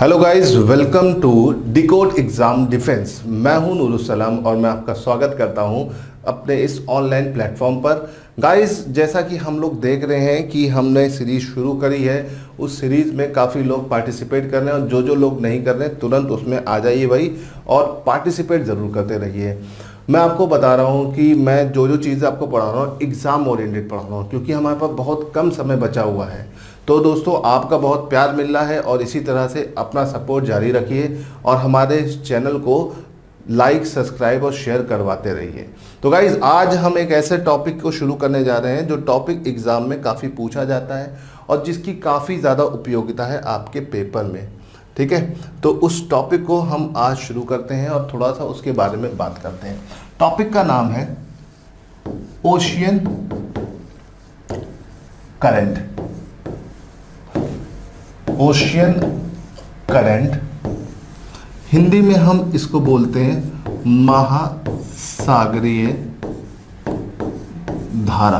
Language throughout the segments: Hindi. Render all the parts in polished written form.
Hello guys, welcome to decode exam defence. मैं हूं नूरुसलाम और मैं आपका स्वागत करता हूं अपने इस ऑनलाइन प्लेटफॉर्म पर। गाइस, जैसा कि हम लोग देख रहे हैं कि हमने सीरीज़ शुरू करी है, उस सीरीज़ में काफ़ी लोग पार्टिसिपेट कर रहे हैं और जो लोग नहीं कर रहे हैं तुरंत उसमें आ जाइए भाई और पार्टिसिपेट ज़रूर करते रहिए। मैं आपको बता रहा हूँ कि मैं जो चीज़ें आपको पढ़ा रहा हूँ एग्ज़ाम ओरिएंटेड पढ़ा रहा हूँ, क्योंकि हमारे पास बहुत कम समय बचा हुआ है। तो दोस्तों, आपका बहुत प्यार मिल रहा है और इसी तरह से अपना सपोर्ट जारी रखिए और हमारे इस चैनल को लाइक, सब्सक्राइब और शेयर करवाते रहिए। तो गाइज, आज हम एक ऐसे टॉपिक को शुरू करने जा रहे हैं जो टॉपिक एग्ज़ाम में काफ़ी पूछा जाता है और जिसकी काफ़ी ज़्यादा उपयोगिता है आपके पेपर में। ठीक है, तो उस टॉपिक को हम आज शुरू करते हैं और थोड़ा सा उसके बारे में बात करते हैं। टॉपिक का नाम है ocean current. Ocean current, Hindi में हम इसको बोलते हैं महासागरीय धारा।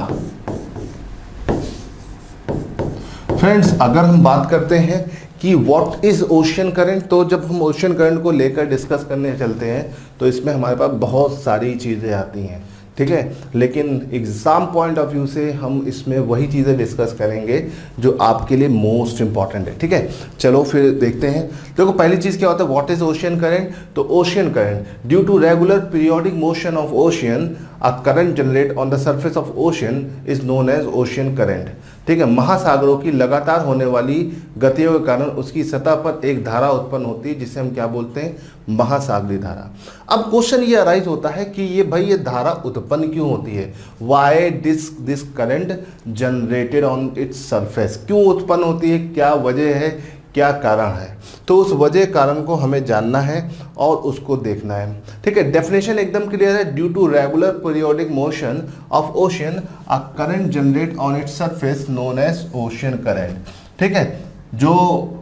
फ्रेंड्स, अगर हम बात करते हैं कि व्हाट इज ओशियन करंट, तो जब हम ओशियन करंट को लेकर डिस्कस करने चलते हैं तो इसमें हमारे पास बहुत सारी चीज़ें आती हैं। ठीक है, लेकिन एग्ज़ाम पॉइंट ऑफ व्यू से हम इसमें वही चीज़ें डिस्कस करेंगे जो आपके लिए मोस्ट इंपॉर्टेंट है। ठीक है, चलो फिर देखते हैं। देखो, पहली चीज़ क्या होता है, व्हाट इज ओशियन करंट। तो ocean current, due to regular periodic motion of ocean a current generate on the surface of ocean is known as ocean current. ठीक है, महासागरों की लगातार होने वाली गतियों के कारण उसकी सतह पर एक धारा उत्पन्न होती है जिसे हम क्या बोलते हैं, महासागरीय धारा। अब क्वेश्चन ये अराइज होता है कि ये धारा उत्पन्न क्यों होती है। Why this current generated on its surface, क्यों उत्पन्न होती है, क्या वजह है, क्या कारण है। तो उस वजह कारण को हमें जानना है और उसको देखना है। ठीक है, डेफिनेशन एकदम क्लियर है। Due to regular periodic motion of ocean a current generate on its surface known as ocean current. ठीक है, जो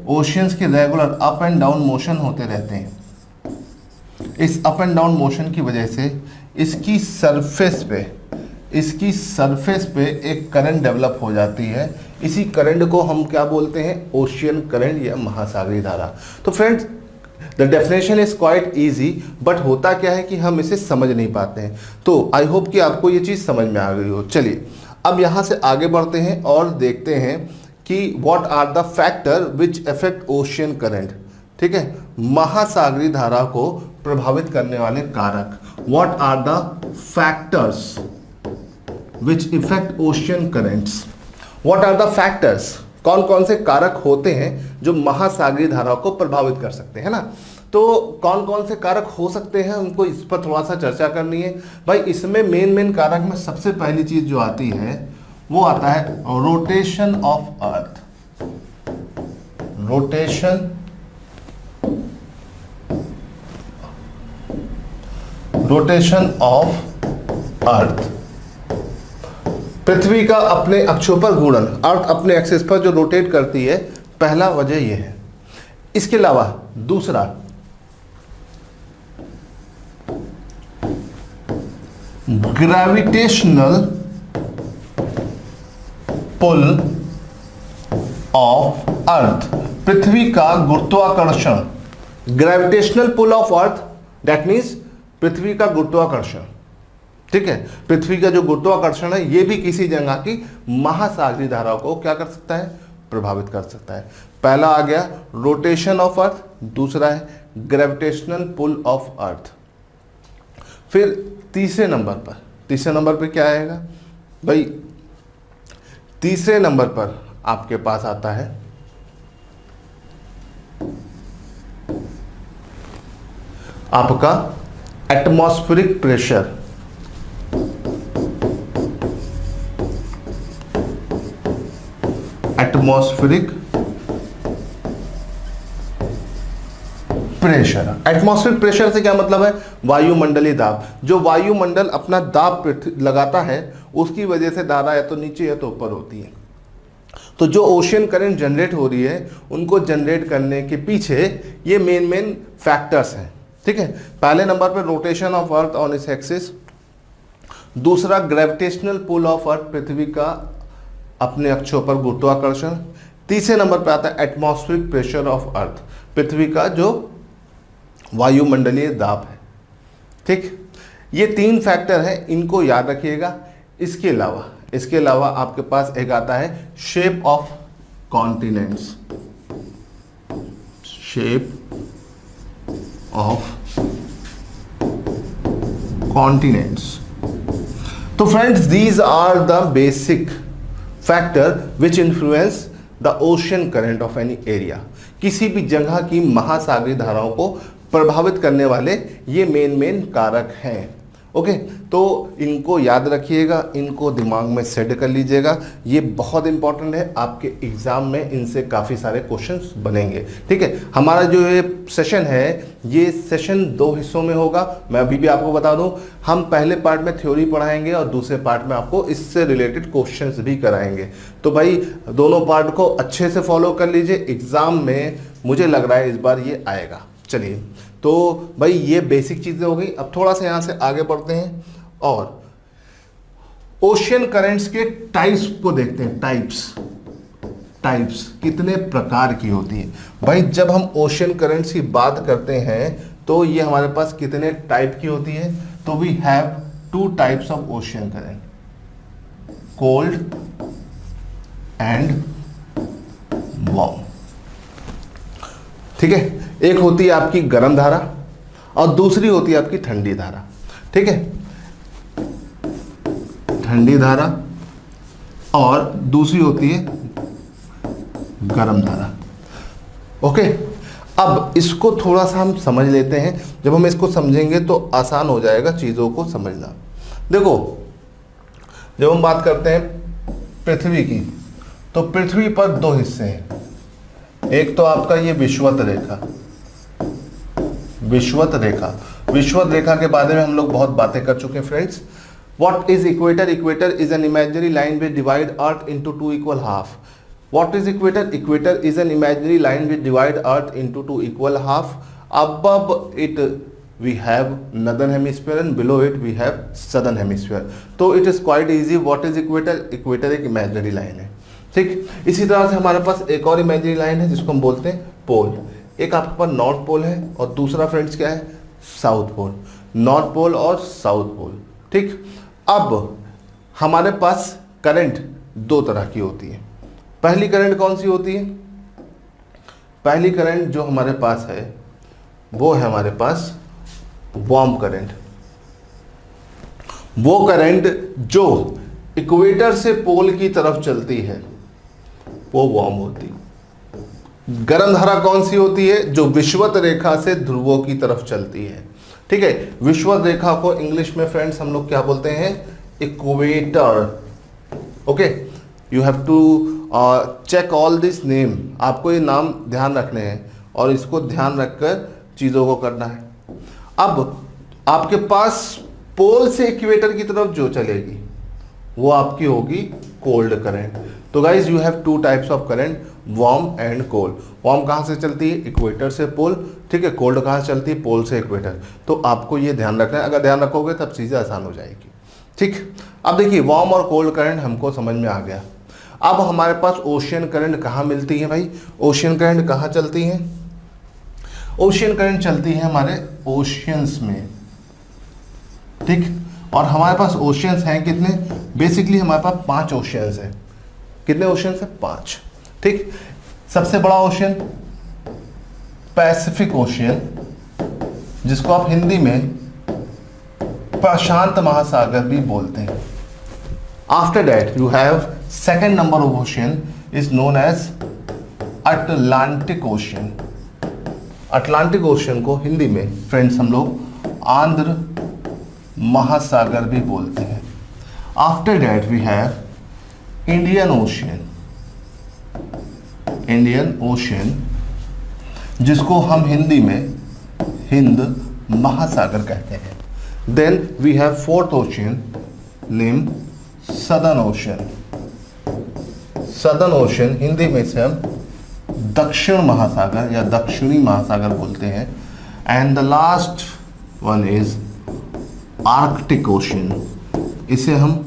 ओशियंस के regular up and down motion होते रहते हैं, इस अप एंड डाउन मोशन की वजह से इसकी सरफेस पे एक करंट डेवलप हो जाती है। इसी करंट को हम क्या बोलते हैं, ओशियन करंट या महासागरीय धारा। तो friends, the definition is quite easy, but होता क्या है कि हम इसे समझ नहीं पाते हैं। तो आई होप कि आपको ये चीज़ समझ में आ गई हो। चलिए अब यहाँ से आगे बढ़ते हैं और देखते हैं कि what are the factor which affect ocean current. ठीक है, महासागरीय धारा को प्रभावित करने वाले कारक। What are the factors which effect ocean currents. What are the factors, कौन कौन से कारक होते हैं जो महासागरीय धारा को प्रभावित कर सकते हैं ना। तो कौन कौन से कारक हो सकते हैं, उनको इस पर थोड़ा सा चर्चा करनी है भाई। इसमें मेन कारक में सबसे पहली चीज जो आती है वो आता है rotation of earth. Rotation of earth, पृथ्वी का अपने अक्षों पर घूर्णन, अर्थ अपने एक्सिस पर जो रोटेट करती है, पहला वजह यह है। इसके अलावा दूसरा, ग्रेविटेशनल पुल ऑफ अर्थ, पृथ्वी का गुरुत्वाकर्षण। Gravitational pull of earth, that means पृथ्वी का गुरुत्वाकर्षण। ठीक है, पृथ्वी का जो गुरुत्वाकर्षण है ये भी किसी जगह की महासागरीय धारा को क्या कर सकता है, प्रभावित कर सकता है। पहला आ गया रोटेशन ऑफ अर्थ, दूसरा है ग्रेविटेशनल पुल ऑफ अर्थ। फिर तीसरे नंबर पर क्या आएगा भाई, तीसरे नंबर पर आपके पास आता है आपका एटमॉस्फेरिक प्रेशर। एटमॉस्फेरिक प्रेशर से क्या मतलब है, वायुमंडलीय दाब। जो वायुमंडल अपना दाब लगाता है उसकी वजह से धारा या तो नीचे या तो ऊपर होती है। तो जो ओशियन करंट जनरेट हो रही है उनको जनरेट करने के पीछे ये मेन फैक्टर्स हैं। ठीक है, पहले नंबर पर rotation of earth on its axis, दूसरा ग्रेविटेशनल पुल ऑफ अर्थ, पृथ्वी का अपने अक्षों पर गुरुत्वाकर्षण, तीसरे नंबर पे आता है एटमॉस्फेरिक प्रेशर ऑफ अर्थ, पृथ्वी का जो वायुमंडलीय दाब है। ठीक, ये 3 फैक्टर है, इनको याद रखिएगा। इसके अलावा आपके पास एक आता है shape of continents, shape of continents. तो friends, these are the basic factor which influence the ocean current of any area. किसी भी जगह की महासागरीय धाराओं को प्रभावित करने वाले ये मेन कारक हैं। ओके, तो इनको याद रखिएगा, इनको दिमाग में सेट कर लीजिएगा, ये बहुत इंपॉर्टेंट है। आपके एग्जाम में इनसे काफ़ी सारे क्वेश्चंस बनेंगे। ठीक है, हमारा जो ये सेशन है, ये सेशन 2 हिस्सों में होगा। मैं अभी भी आपको बता दूं, हम पहले पार्ट में थ्योरी पढ़ाएंगे और दूसरे पार्ट में आपको इससे रिलेटेड क्वेश्चंस भी कराएंगे। तो भाई दोनों पार्ट को अच्छे से फॉलो कर लीजिए, एग्जाम में मुझे लग रहा है इस बार ये आएगा। चलिए, तो भाई ये बेसिक चीज़ें हो गई। अब थोड़ा सा यहाँ से आगे बढ़ते हैं और ओशियन करेंट्स के टाइप्स को देखते हैं। टाइप्स कितने प्रकार की होती है भाई। जब हम ओशियन करेंट्स की बात करते हैं तो ये हमारे पास कितने टाइप की होती है, तो we have 2 types of ocean current, cold and warm. ठीक है, एक होती है आपकी गर्म धारा और दूसरी होती है आपकी ठंडी धारा। ठीक है, ठंडी धारा और दूसरी होती है गर्म धारा। ओके, अब इसको थोड़ा सा हम समझ लेते हैं। जब हम इसको समझेंगे तो आसान हो जाएगा चीज़ों को समझना। देखो, जब हम बात करते हैं पृथ्वी की, तो पृथ्वी पर 2 हिस्से हैं। एक तो आपका ये विषुवत रेखा के बारे में हम लोग बहुत बातें कर चुके हैं friends. What is equator? Equator is an imaginary line which divide earth into 2 equal half. What is equator? Equator is an imaginary line which divide earth into 2 equal half. Above it we have northern hemisphere and below it we have southern hemisphere। तो it is quite easy। what is equator? equator एक imaginary line है। ठीक, इसी तरह से हमारे पास एक और इमेजिनरी लाइन है जिसको हम बोलते हैं पोल। एक आपके पास नॉर्थ पोल है और दूसरा फ्रेंड्स क्या है? South pole. नॉर्थ पोल और साउथ पोल। ठीक, अब हमारे पास करंट 2 तरह की होती है। पहली करंट कौन सी होती है? पहली करंट जो हमारे पास है वो है हमारे पास वार्म करंट। वो करंट जो इक्वेटर से पोल की तरफ चलती है वो वार्म होती है। गर्म धारा कौन सी होती है? जो विषुवत रेखा से ध्रुवों की तरफ चलती है। ठीक है, विषुवत रेखा को इंग्लिश में फ्रेंड्स हम लोग क्या बोलते हैं? Equator. Okay, you have to check all this name. आपको ये नाम ध्यान रखने हैं और इसको ध्यान रखकर चीज़ों को करना है। अब आपके पास पोल से इक्वेटर की तरफ जो चलेगी वो आपकी होगी कोल्ड करंट। तो guys you have 2 types of current, warm and cold. Warm कहाँ से चलती है? इक्वेटर से पोल। ठीक है, कोल्ड कहाँ से चलती है? पोल से इक्वेटर। तो आपको ये ध्यान रखना है, अगर ध्यान रखोगे तब चीज़ें आसान हो जाएगी। ठीक, अब देखिए वार्म और कोल्ड करंट हमको समझ में आ गया। अब हमारे पास ओशियन करंट कहाँ मिलती है भाई? ओशियन करंट कहाँ चलती है? ओशियन करंट चलती है हमारे ओशियंस में। ठीक, और हमारे पास ओशियंस हैं कितने? बेसिकली हमारे पास 5 ओशियंस हैं। कितने ओशियंस हैं? 5। ठीक, सबसे बड़ा ओशियन पैसिफिक ओशियन, जिसको आप हिंदी में प्रशांत महासागर भी बोलते हैं। After that you have second number of ocean is known as Atlantic Ocean. Atlantic Ocean को हिंदी में फ्रेंड्स हम लोग आंध्र महासागर भी बोलते हैं। After that we have Indian Ocean, जिसको हम हिंदी में हिंद महासागर कहते हैं। Then we have 4th ocean name Southern Ocean. Southern Ocean Hindi में से हम दक्षिण महासागर या दक्षिणी महासागर बोलते हैं। And the last one is Arctic Ocean. इसे हम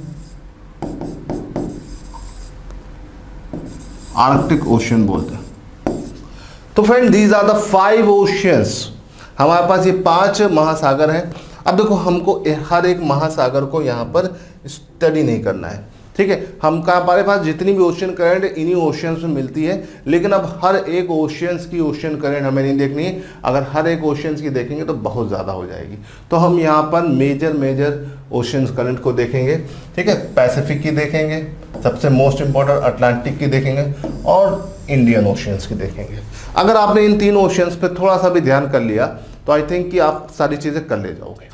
आर्कटिक ओशन बोलते हैं। तो friend these are the 5 oceans, हमारे पास ये 5 महासागर हैं। अब देखो हमको हर एक महासागर को यहाँ पर स्टडी नहीं करना है, ठीक है। हमारे पास जितनी भी ओशन करंट इन्हीं ओशियंस में मिलती है, लेकिन अब हर एक ओशियंस की ओशन करंट हमें नहीं देखनी है। अगर हर एक ओशियंस की देखेंगे तो बहुत ज़्यादा हो जाएगी। तो हम यहाँ पर मेजर ओशियंस करंट को देखेंगे, ठीक है। पैसिफिक की देखेंगे, सबसे मोस्ट इंपॉर्टेंट अटलांटिक की देखेंगे और इंडियन ओशियंस की देखेंगे। अगर आपने इन 3 ओशियंस पे थोड़ा सा भी ध्यान कर लिया तो आई थिंक कि आप सारी चीज़ें कर ले जाओगे,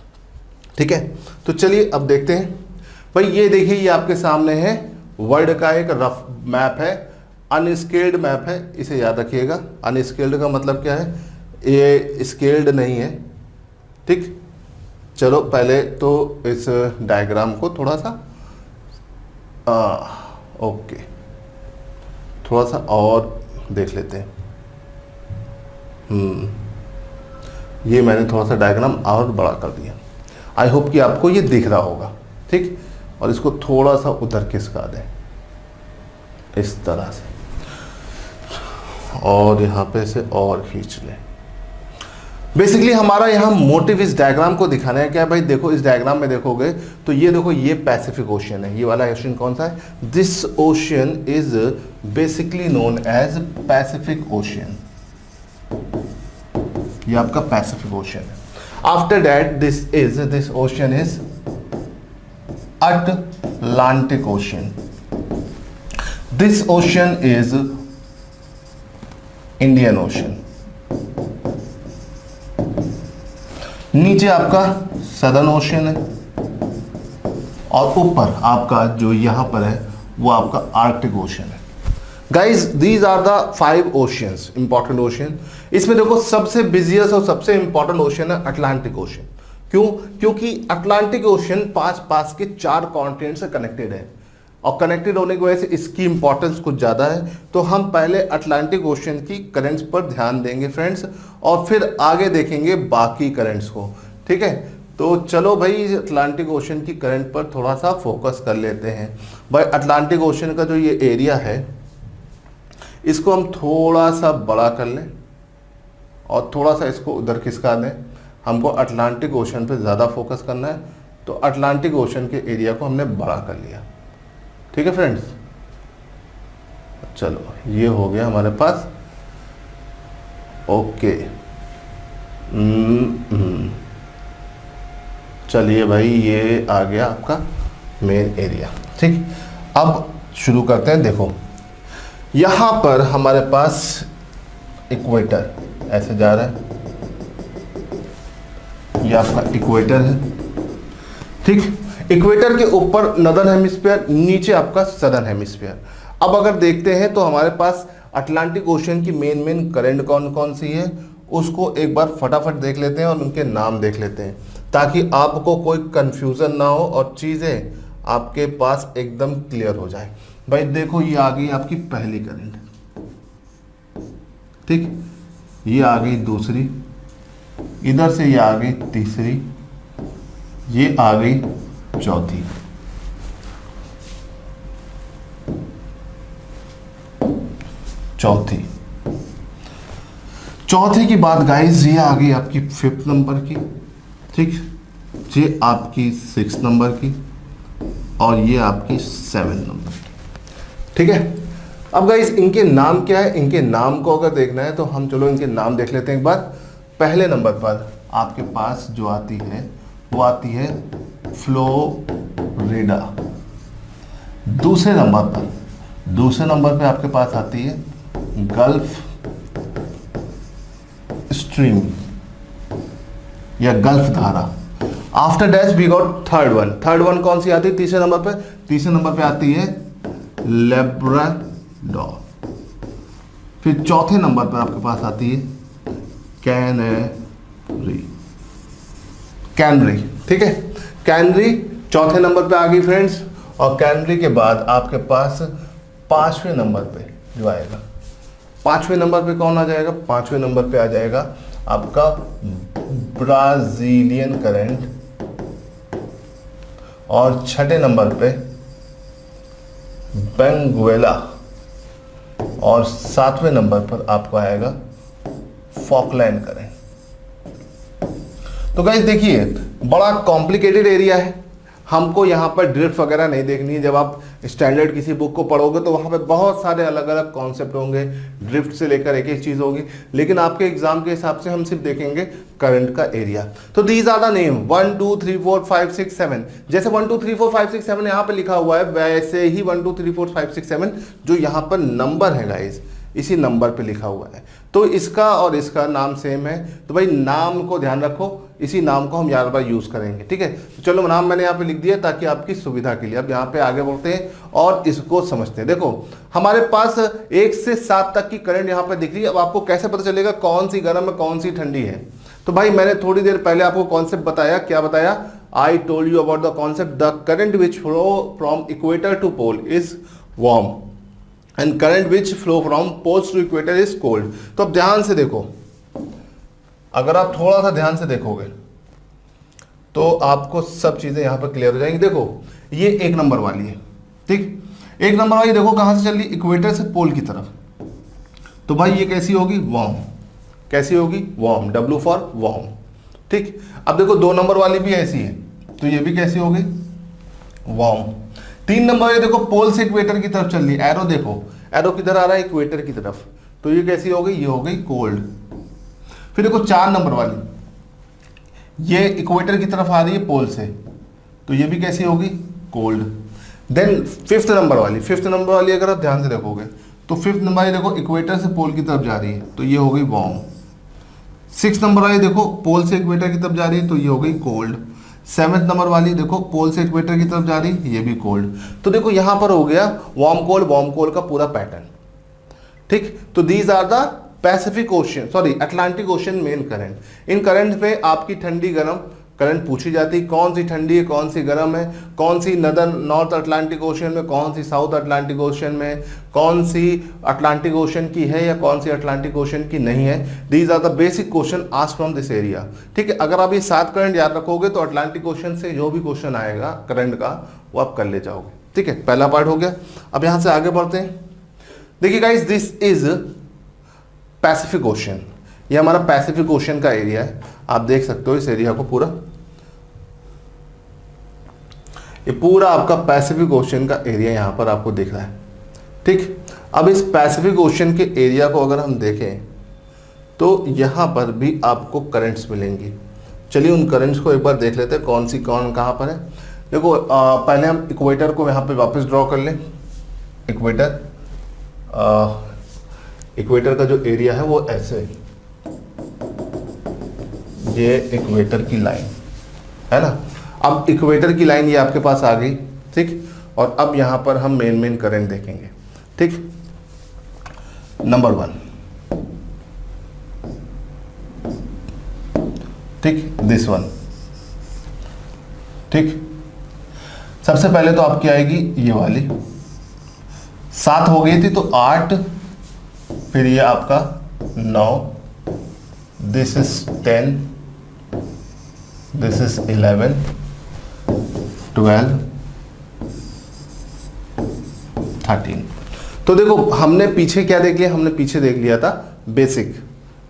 ठीक है। तो चलिए अब देखते हैं भाई। ये देखिए, ये आपके सामने है वर्ल्ड का एक रफ मैप है, अनस्केल्ड मैप है, इसे याद रखिएगा। अनस्केल्ड का मतलब क्या है, ये स्केल्ड नहीं है, ठीक। चलो पहले तो इस डायग्राम को थोड़ा सा ओके, थोड़ा सा और देख लेते हैं। ये मैंने थोड़ा सा डायग्राम और बड़ा कर दिया। आई होप कि आपको ये दिख रहा होगा, ठीक। और इसको थोड़ा सा उधर खिसका दें इस तरह से, और यहाँ पे से और खींच लें। बेसिकली हमारा यहाँ मोटिव इस डायग्राम को दिखाना है क्या भाई। देखो इस डायग्राम में देखोगे तो ये देखो, ये पैसिफिक ओशियन है। ये वाला ओशियन कौन सा है? This ocean is basically known as Pacific Ocean. ये आपका पैसिफिक ओशियन है। After that this ocean is Atlantic Ocean. This ocean is Indian Ocean. नीचे आपका सदर्न ओशियन है और ऊपर आपका जो यहां पर है वो आपका आर्कटिक ओशियन है। Guys these are the 5 oceans, important ocean. इसमें देखो सबसे बिजिएस्ट और सबसे इंपॉर्टेंट ओशियन है अटलांटिक ओशियन। क्यों? क्योंकि अटलांटिक ओशियन पास के 4 कॉन्टिनेंट से कनेक्टेड है और कनेक्टेड होने की वजह से इसकी इंपॉर्टेंस कुछ ज़्यादा है। तो हम पहले अटलांटिक ओशियन की करंट्स पर ध्यान देंगे फ्रेंड्स, और फिर आगे देखेंगे बाकी करंट्स को, ठीक है। तो चलो भाई अटलांटिक ओशियन की करंट पर थोड़ा सा फोकस कर लेते हैं। भाई अटलांटिक ओशियन का जो ये एरिया है इसको हम थोड़ा सा बड़ा कर लें और थोड़ा सा इसको उधर खिसका दें। हमको अटलांटिक ओशन पे ज़्यादा फोकस करना है, तो अटलांटिक ओशन के एरिया को हमने बड़ा कर लिया, ठीक है फ्रेंड्स। चलो ये हो गया हमारे पास, ओके। चलिए भाई ये आ गया आपका मेन एरिया, ठीक। अब शुरू करते हैं। देखो यहाँ पर हमारे पास इक्वेटर ऐसे जा रहा है, ये आपका इक्वेटर है, ठीक। इक्वेटर के ऊपर नॉर्दर्न हेमिस्फीयर, नीचे आपका सदर्न हेमिस्फीयर। अब अगर देखते हैं तो हमारे पास अटलांटिक ओशियन की मेन करंट कौन कौन सी है उसको एक बार फटाफट देख लेते हैं और उनके नाम देख लेते हैं, ताकि आपको कोई कंफ्यूजन ना हो और चीज़ें आपके पास एकदम क्लियर हो जाए। भाई देखो ये आ गई आपकी पहली करंट, ठीक। ये आ गई दूसरी, इधर से ये आ गई तीसरी, ये आ गई चौथी, चौथे की बात गाइस ये आ गई आपकी 5th नंबर की, ठीक। ये आपकी 6th नंबर की और ये आपकी 7th नंबर की, ठीक है। अब गाइस इनके नाम क्या है? इनके नाम को अगर देखना है तो हम चलो इनके नाम देख लेते हैं एक बार। पहले नंबर पर आपके पास जो आती है वो आती है फ्लोरिडा। दूसरे नंबर पे आपके पास आती है गल्फ स्ट्रीम या गल्फ धारा। After that we got third one कौन सी आती है तीसरे नंबर पे? तीसरे नंबर पे आती है लेब्राडोर। फिर चौथे नंबर पर आपके पास आती है कैनरी, ठीक है। कैनरी चौथे नंबर पे आ गई फ्रेंड्स, और कैनरी के बाद आपके पास 5वें नंबर पे जो आएगा, 5वें नंबर पे कौन आ जाएगा? 5वें नंबर पे आ जाएगा आपका ब्राजीलियन करंट, और 6ठे नंबर पे बेंगुएला और 7वें नंबर पर आपको आएगा फॉकलैंड करंट। तो गाइस देखिए, बड़ा कॉम्प्लिकेटेड एरिया है, हमको यहाँ पर ड्रिफ्ट वगैरह नहीं देखनी है। जब आप स्टैंडर्ड किसी बुक को पढ़ोगे तो वहाँ पे बहुत सारे अलग अलग कॉन्सेप्ट होंगे, ड्रिफ्ट से लेकर एक एक चीज़ होगी, लेकिन आपके एग्जाम के हिसाब से हम सिर्फ देखेंगे करंट का एरिया। तो दीज आर द नेम 1 2 3 4 5 6 7, जैसे 1 2 3 4 5 6 7 यहाँ पे लिखा हुआ है, वैसे ही 1 2 3 4 5 6 7 जो यहाँ पर नंबर है गाइज, इसी नंबर पे लिखा हुआ है। तो इसका और इसका नाम सेम है, तो भाई नाम को ध्यान रखो, इसी नाम को हम यार बार यूज करेंगे, ठीक है। तो चलो नाम मैंने यहाँ पे लिख दिया ताकि आपकी सुविधा के लिए। अब यहाँ पे आगे बढ़ते हैं और इसको समझते हैं। देखो हमारे पास 1 से 7 तक की करंट यहाँ पे दिख रही है। अब आपको कैसे पता चलेगा कौन सी गर्म है कौन सी ठंडी है? तो भाई मैंने थोड़ी देर पहले आपको कॉन्सेप्ट बताया, क्या बताया? I told you about the concept the current which flow from equator to pole is warm and current which flow from poles to equator is cold. तो अब ध्यान से देखो, अगर आप थोड़ा सा ध्यान से देखोगे तो आपको सब चीजें यहां पर क्लियर हो जाएंगी। देखो ये 1 नंबर वाली है, ठीक, 1 नंबर वाली देखो कहां से चल रही, इक्वेटर से पोल की तरफ। तो भाई ये कैसी होगी? वार्म। कैसी होगी? वार्म, W फॉर वार्म, ठीक। अब देखो 2 नंबर वाली भी ऐसी है, तो ये भी कैसी होगी? वार्म। 3 नंबर वाली देखो पोल से इक्वेटर की तरफ चल रही है, एरो देखो, एरो किधर आ रहा है? इक्वेटर की तरफ, तो ये कैसी हो गई? ये हो गई कोल्ड। फिर देखो 4 नंबर वाली, ये इक्वेटर की तरफ आ रही है पोल से, तो ये भी कैसी होगी? कोल्ड। देन 5th नंबर वाली, 5th नंबर वाली अगर आप ध्यान से देखोगे तो 5th नंबर वाली देखो इक्वेटर से पोल की तरफ जा रही है, तो ये हो गई वार्म। 6th नंबर वाली देखो पोल से इक्वेटर की तरफ जा रही है, तो ये हो गई कोल्ड। 7th नंबर वाली देखो पोल से इक्वेटर की तरफ जा रही है, ये भी कोल्ड। तो देखो यहां पर हो गया वार्म कोल्ड का पूरा पैटर्न, ठीक। तो these are the Pacific Ocean, sorry Atlantic Ocean main current. इन करंट पे आपकी ठंडी गर्म करंट पूछी जाती है, कौन सी ठंडी है कौन सी गर्म है, कौन सी नॉर्थ अटलांटिक ओशन में, कौन सी साउथ अटलांटिक ओशन में, कौन सी अटलांटिक ओशन की है या कौन सी अटलांटिक ओशन की नहीं है। These are the basic question asked from this area, ठीक है। अगर आप ये 7 करंट याद रखोगे तो अटलांटिक ओशन से जो भी क्वेश्चन आएगा करंट का वो आप कर ले जाओगे, ठीक है। पहला पार्ट हो गया। अब यहां से आगे बढ़ते हैं। देखिए guys, this is Pacific ocean, ये हमारा पैसिफिक ओशन का एरिया है। आप देख सकते हो इस एरिया को पूरा, ये पूरा आपका पैसिफिक ओशन का एरिया यहां पर आपको दिख रहा है, ठीक। अब इस पैसिफिक ओशन के एरिया को अगर हम देखें तो यहां पर भी आपको करंट्स मिलेंगी। चलिए उन करंट्स को एक बार देख लेते हैं, कौन सी कौन कहां पर है। देखो पहले हम इक्वेटर को यहां पे वापस ड्रॉ कर लें। इक्वेटर का जो एरिया है वो ऐसे, ये इक्वेटर की लाइन है ना। अब इक्वेटर की लाइन ये आपके पास आ गई, ठीक। और अब यहां पर हम मेन करंट देखेंगे, ठीक। नंबर 1, ठीक, दिस वन, ठीक। सबसे पहले तो आपकी आएगी ये वाली, 7 हो गई थी तो 8, फिर ये आपका 9, दिस इज 10, दिस इज 11, 12, 13। तो देखो हमने पीछे क्या देख लिया? हमने पीछे देख लिया था बेसिक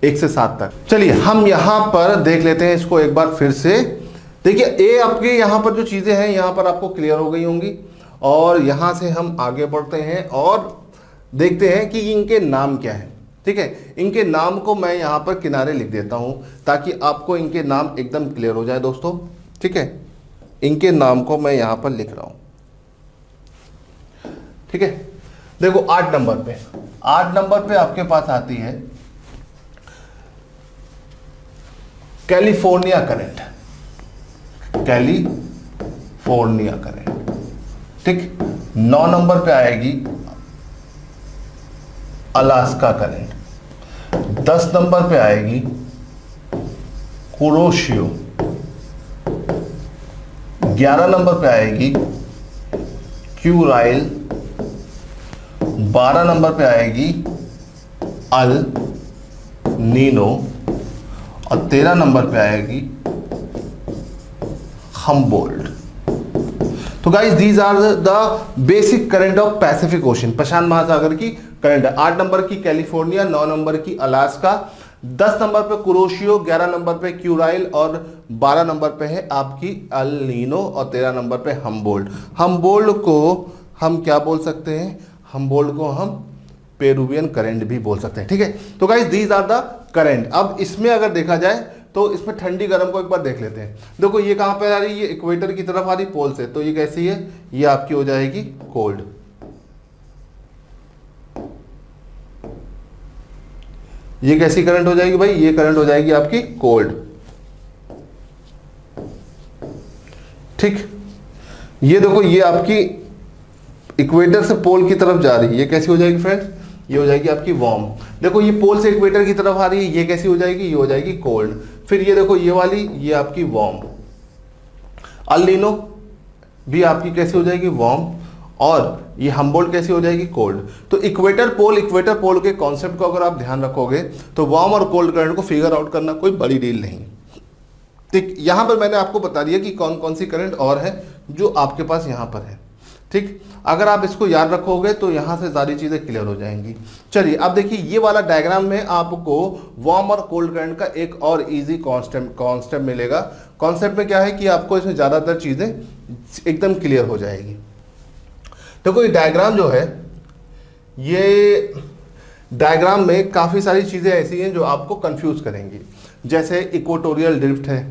1 से 7 तक। चलिए हम यहां पर देख लेते हैं इसको एक बार फिर से। देखिए ए आपके यहां पर जो चीजें हैं यहां पर आपको क्लियर हो गई होंगी, और यहां से हम आगे बढ़ते हैं और देखते हैं कि इनके नाम क्या है, ठीक है। इनके नाम को मैं यहां पर किनारे लिख देता हूं ताकि आपको इनके नाम एकदम क्लियर हो जाए दोस्तों, ठीक है। इनके नाम को मैं यहां पर लिख रहा हूं, ठीक है। देखो 8 नंबर पे आपके पास आती है कैलिफोर्निया करंट, कैलिफोर्निया करंट, ठीक। 9 नंबर पे आएगी अलास्का करंट। 10 नंबर पे आएगी कुरोशियो। 11 नंबर पे आएगी क्यूराइल। 12 नंबर पे आएगी अल नीनो, और 13 नंबर पे आएगी हम्बोल्ट। तो guys these are the basic current of Pacific Ocean, प्रशांत महासागर की करंट है। 8 नंबर की कैलिफोर्निया, 9 नंबर की अलास्का, 10 नंबर पे कुरोशियो, 11 नंबर पे क्यूराइल और 12 नंबर पे है आपकी अल नीनो और 13 नंबर पे हम्बोल्ट। हम्बोल्ट को हम क्या बोल सकते हैं? हम्बोल्ट को हम पेरुवियन करंट भी बोल सकते हैं। ठीक है, तो guys these are the current. अब इसमें अगर देखा जाए तो इसमें ठंडी गर्म को एक बार देख लेते हैं। देखो ये कहां पे आ रही है? ये इक्वेटर की तरफ आ रही पोल से, तो ये कैसी है? ये आपकी हो जाएगी कोल्ड। ये कैसी करंट हो जाएगी भाई? ये करंट हो जाएगी आपकी कोल्ड। ठीक, ये देखो ये आपकी इक्वेटर से पोल की तरफ जा रही है, ये कैसी हो जाएगी फ्रेंड्स? ये हो जाएगी आपकी वार्म। देखो ये पोल से इक्वेटर की तरफ आ रही है, ये कैसी हो जाएगी? ये हो जाएगी कोल्ड। फिर ये देखो ये वाली, ये आपकी वार्म। अल नीनो भी आपकी कैसी हो जाएगी? वार्म। और ये हम्बोल्ट कैसी हो जाएगी? कोल्ड। तो इक्वेटर पोल के कॉन्सेप्ट को अगर आप ध्यान रखोगे तो वार्म और कोल्ड करंट को फिगर आउट करना कोई बड़ी डील नहीं। ठीक, यहां पर मैंने आपको बता दिया कि कौन कौन सी करंट और है जो आपके पास यहां पर है। ठीक, अगर आप इसको याद रखोगे तो यहां से सारी चीजें क्लियर हो जाएंगी। चलिए अब देखिए ये वाला डायग्राम में आपको वार्म और कोल्ड करंट का एक और इजी कॉन्सेप्ट मिलेगा। कॉन्सेप्ट में क्या है कि आपको इसमें ज्यादातर चीजें एकदम क्लियर हो जाएगी। देखो ये डायग्राम जो है, ये डायग्राम में काफी सारी चीजें ऐसी हैं जो आपको कंफ्यूज करेंगी। जैसे इक्वेटोरियल ड्रिफ्ट है,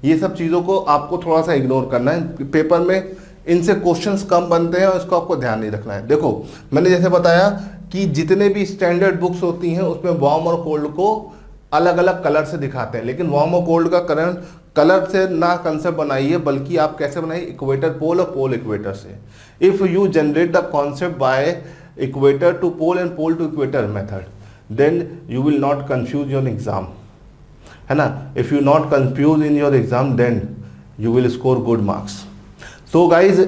ये सब चीजों को आपको थोड़ा सा इग्नोर करना है। पेपर में इनसे क्वेश्चंस कम बनते हैं और इसको आपको ध्यान नहीं रखना है। देखो मैंने जैसे बताया कि जितने भी स्टैंडर्ड बुक्स होती हैं उसमें वार्म और कोल्ड को अलग अलग कलर से दिखाते हैं, लेकिन वार्म और कोल्ड का करंट कलर से ना कंसेप्ट बनाइए, बल्कि आप कैसे बनाइए? इक्वेटर पोल और पोल इक्वेटर से। If you generate the concept by equator to pole and pole to equator method, then you will not confuse your exam, है ना? If you not confuse in your exam then you will score good marks. तो गाइज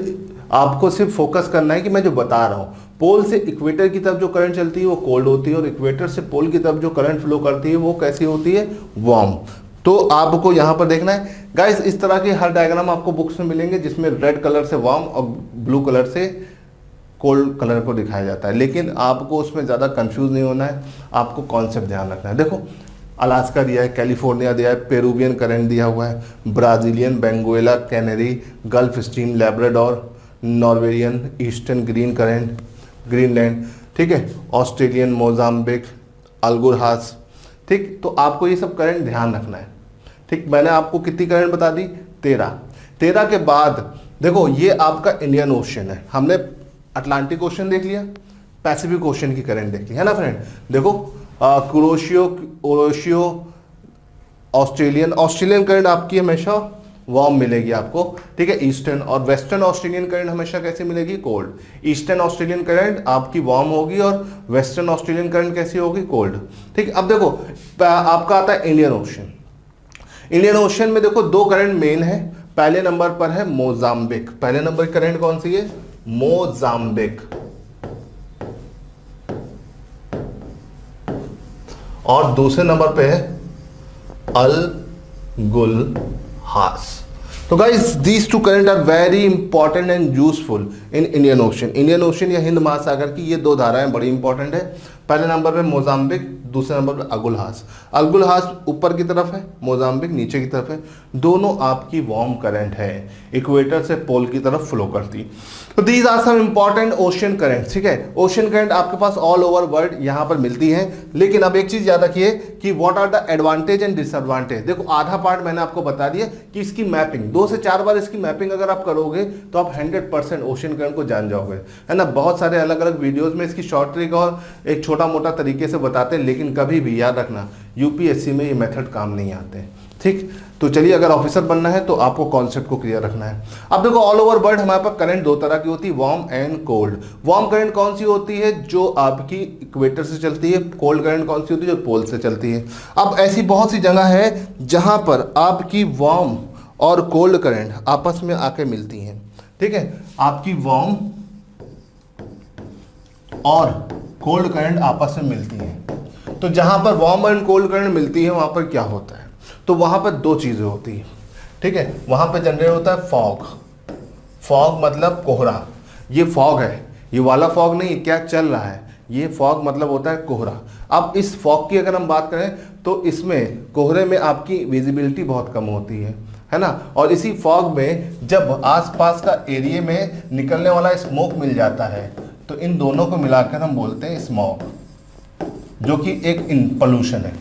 आपको सिर्फ फोकस करना है कि मैं जो बता रहा हूँ, पोल से इक्वेटर की तरफ जो करंट चलती है वो कोल्ड होती है और इक्वेटर से पोल की तरफ जो करंट फ्लो करती है वो कैसी होती है? वार्म। तो आपको यहाँ पर देखना है गाइज, इस तरह के हर डायग्राम आपको बुक्स में मिलेंगे जिसमें रेड कलर से वार्म और ब्लू कलर से कोल्ड कलर को दिखाया जाता है, लेकिन आपको उसमें ज़्यादा कंफ्यूज नहीं होना है, आपको कॉन्सेप्ट ध्यान रखना है। देखो अलास्का दिया है, कैलिफोर्निया दिया है, पेरुवियन करंट दिया हुआ है, Brazilian, Benguela, Canary, Gulf Stream, Labrador, Norwegian, Eastern Green current, Greenland, ठीक है, ऑस्ट्रेलियन, मोजाम्बिक, अल्गुरहास। ठीक, तो आपको ये सब करंट ध्यान रखना है। ठीक, मैंने आपको कितनी करंट बता दी? 13 के बाद देखो ये आपका इंडियन ओशन है, हमने अटलांटिक ओशन देख लिया, पैसिफिक ओशन की करंट देख ली, है ना फ्रेंड? देखो कुरोशियो ऑस्ट्रेलियन करंट आपकी हमेशा वार्म मिलेगी आपको। ठीक है, ईस्टर्न और वेस्टर्न ऑस्ट्रेलियन करंट हमेशा कैसी मिलेगी? कोल्ड। ईस्टर्न ऑस्ट्रेलियन करंट आपकी वार्म होगी और वेस्टर्न ऑस्ट्रेलियन करंट कैसी होगी? कोल्ड। ठीक, अब देखो आपका आता है इंडियन ओशन। इंडियन ओशन में देखो दो करंट मेन है। पहले नंबर पर है मोजाम्बिक, पहले नंबर की करंट कौन सी है? मोजाम्बिक। और दूसरे नंबर पे है अल्गुरहास। तो guys these two current are very important and useful in Indian Ocean. Indian Ocean या हिंद महासागर की ये दो धाराएं बड़ी इंपॉर्टेंट है। पहले नंबर पे मोजाम्बिक, दूसरे नंबर पे अल्गुरहास। अल्गुरहास ऊपर की तरफ है, मोजाम्बिक नीचे की तरफ है। दोनों आपकी वार्म करंट है, इक्वेटर से पोल की तरफ फ्लो करती। तो these are some important ocean current. ठीक है, ओशन करंट आपके पास ऑल ओवर वर्ल्ड यहां पर मिलती है, लेकिन अब एक चीज याद रखिए कि what are the advantage and disadvantage. देखो आधा पार्ट मैंने आपको बता दिया कि इसकी मैपिंग 2 से 4 बार इसकी मैपिंग अगर आप करोगे तो आप 100% ओशन करंट को जान जाओगे, है ना? बहुत सारे अलग अलग वीडियोस में इसकी शॉर्ट ट्रिक और एक छोटा मोटा तरीके से बताते हैं, लेकिन कभी भी याद रखना यूपीएससी में ये मेथड काम नहीं आते। ठीक, तो चलिए अगर ऑफिसर बनना है तो आपको कॉन्सेप्ट को क्लियर रखना है। अब देखो ऑल ओवर वर्ल्ड हमारे पास करंट दो तरह की होती है, warm and cold. Warm current कौन सी होती है? जो आपकी इक्वेटर से चलती है। कोल्ड करंट कौन सी होती है? जो पोल से चलती है। अब ऐसी बहुत सी जगह है जहां पर आपकी वार्म और कोल्ड करंट आपस में आके मिलती हैं। ठीक है, आपकी वार्म और कोल्ड करंट आपस में मिलती हैं। तो जहां पर वार्म एंड कोल्ड करंट मिलती है वहां पर क्या होता है? तो वहां पर दो चीजें होती है। ठीक है, वहां पर जनरेट होता है फॉग। फॉग मतलब कोहरा। ये फॉग है, ये वाला फॉग नहीं, क्या चल रहा है, ये फॉग मतलब होता है कोहरा। अब इस फॉग की अगर हम बात करें तो इसमें कोहरे में आपकी विजिबिलिटी बहुत कम होती है ना। और इसी फॉग में जब आसपास का एरिया में निकलने वाला स्मोक मिल जाता है तो इन दोनों को मिलाकर हम बोलते हैं स्मॉग, जो कि एक पोल्यूशन है।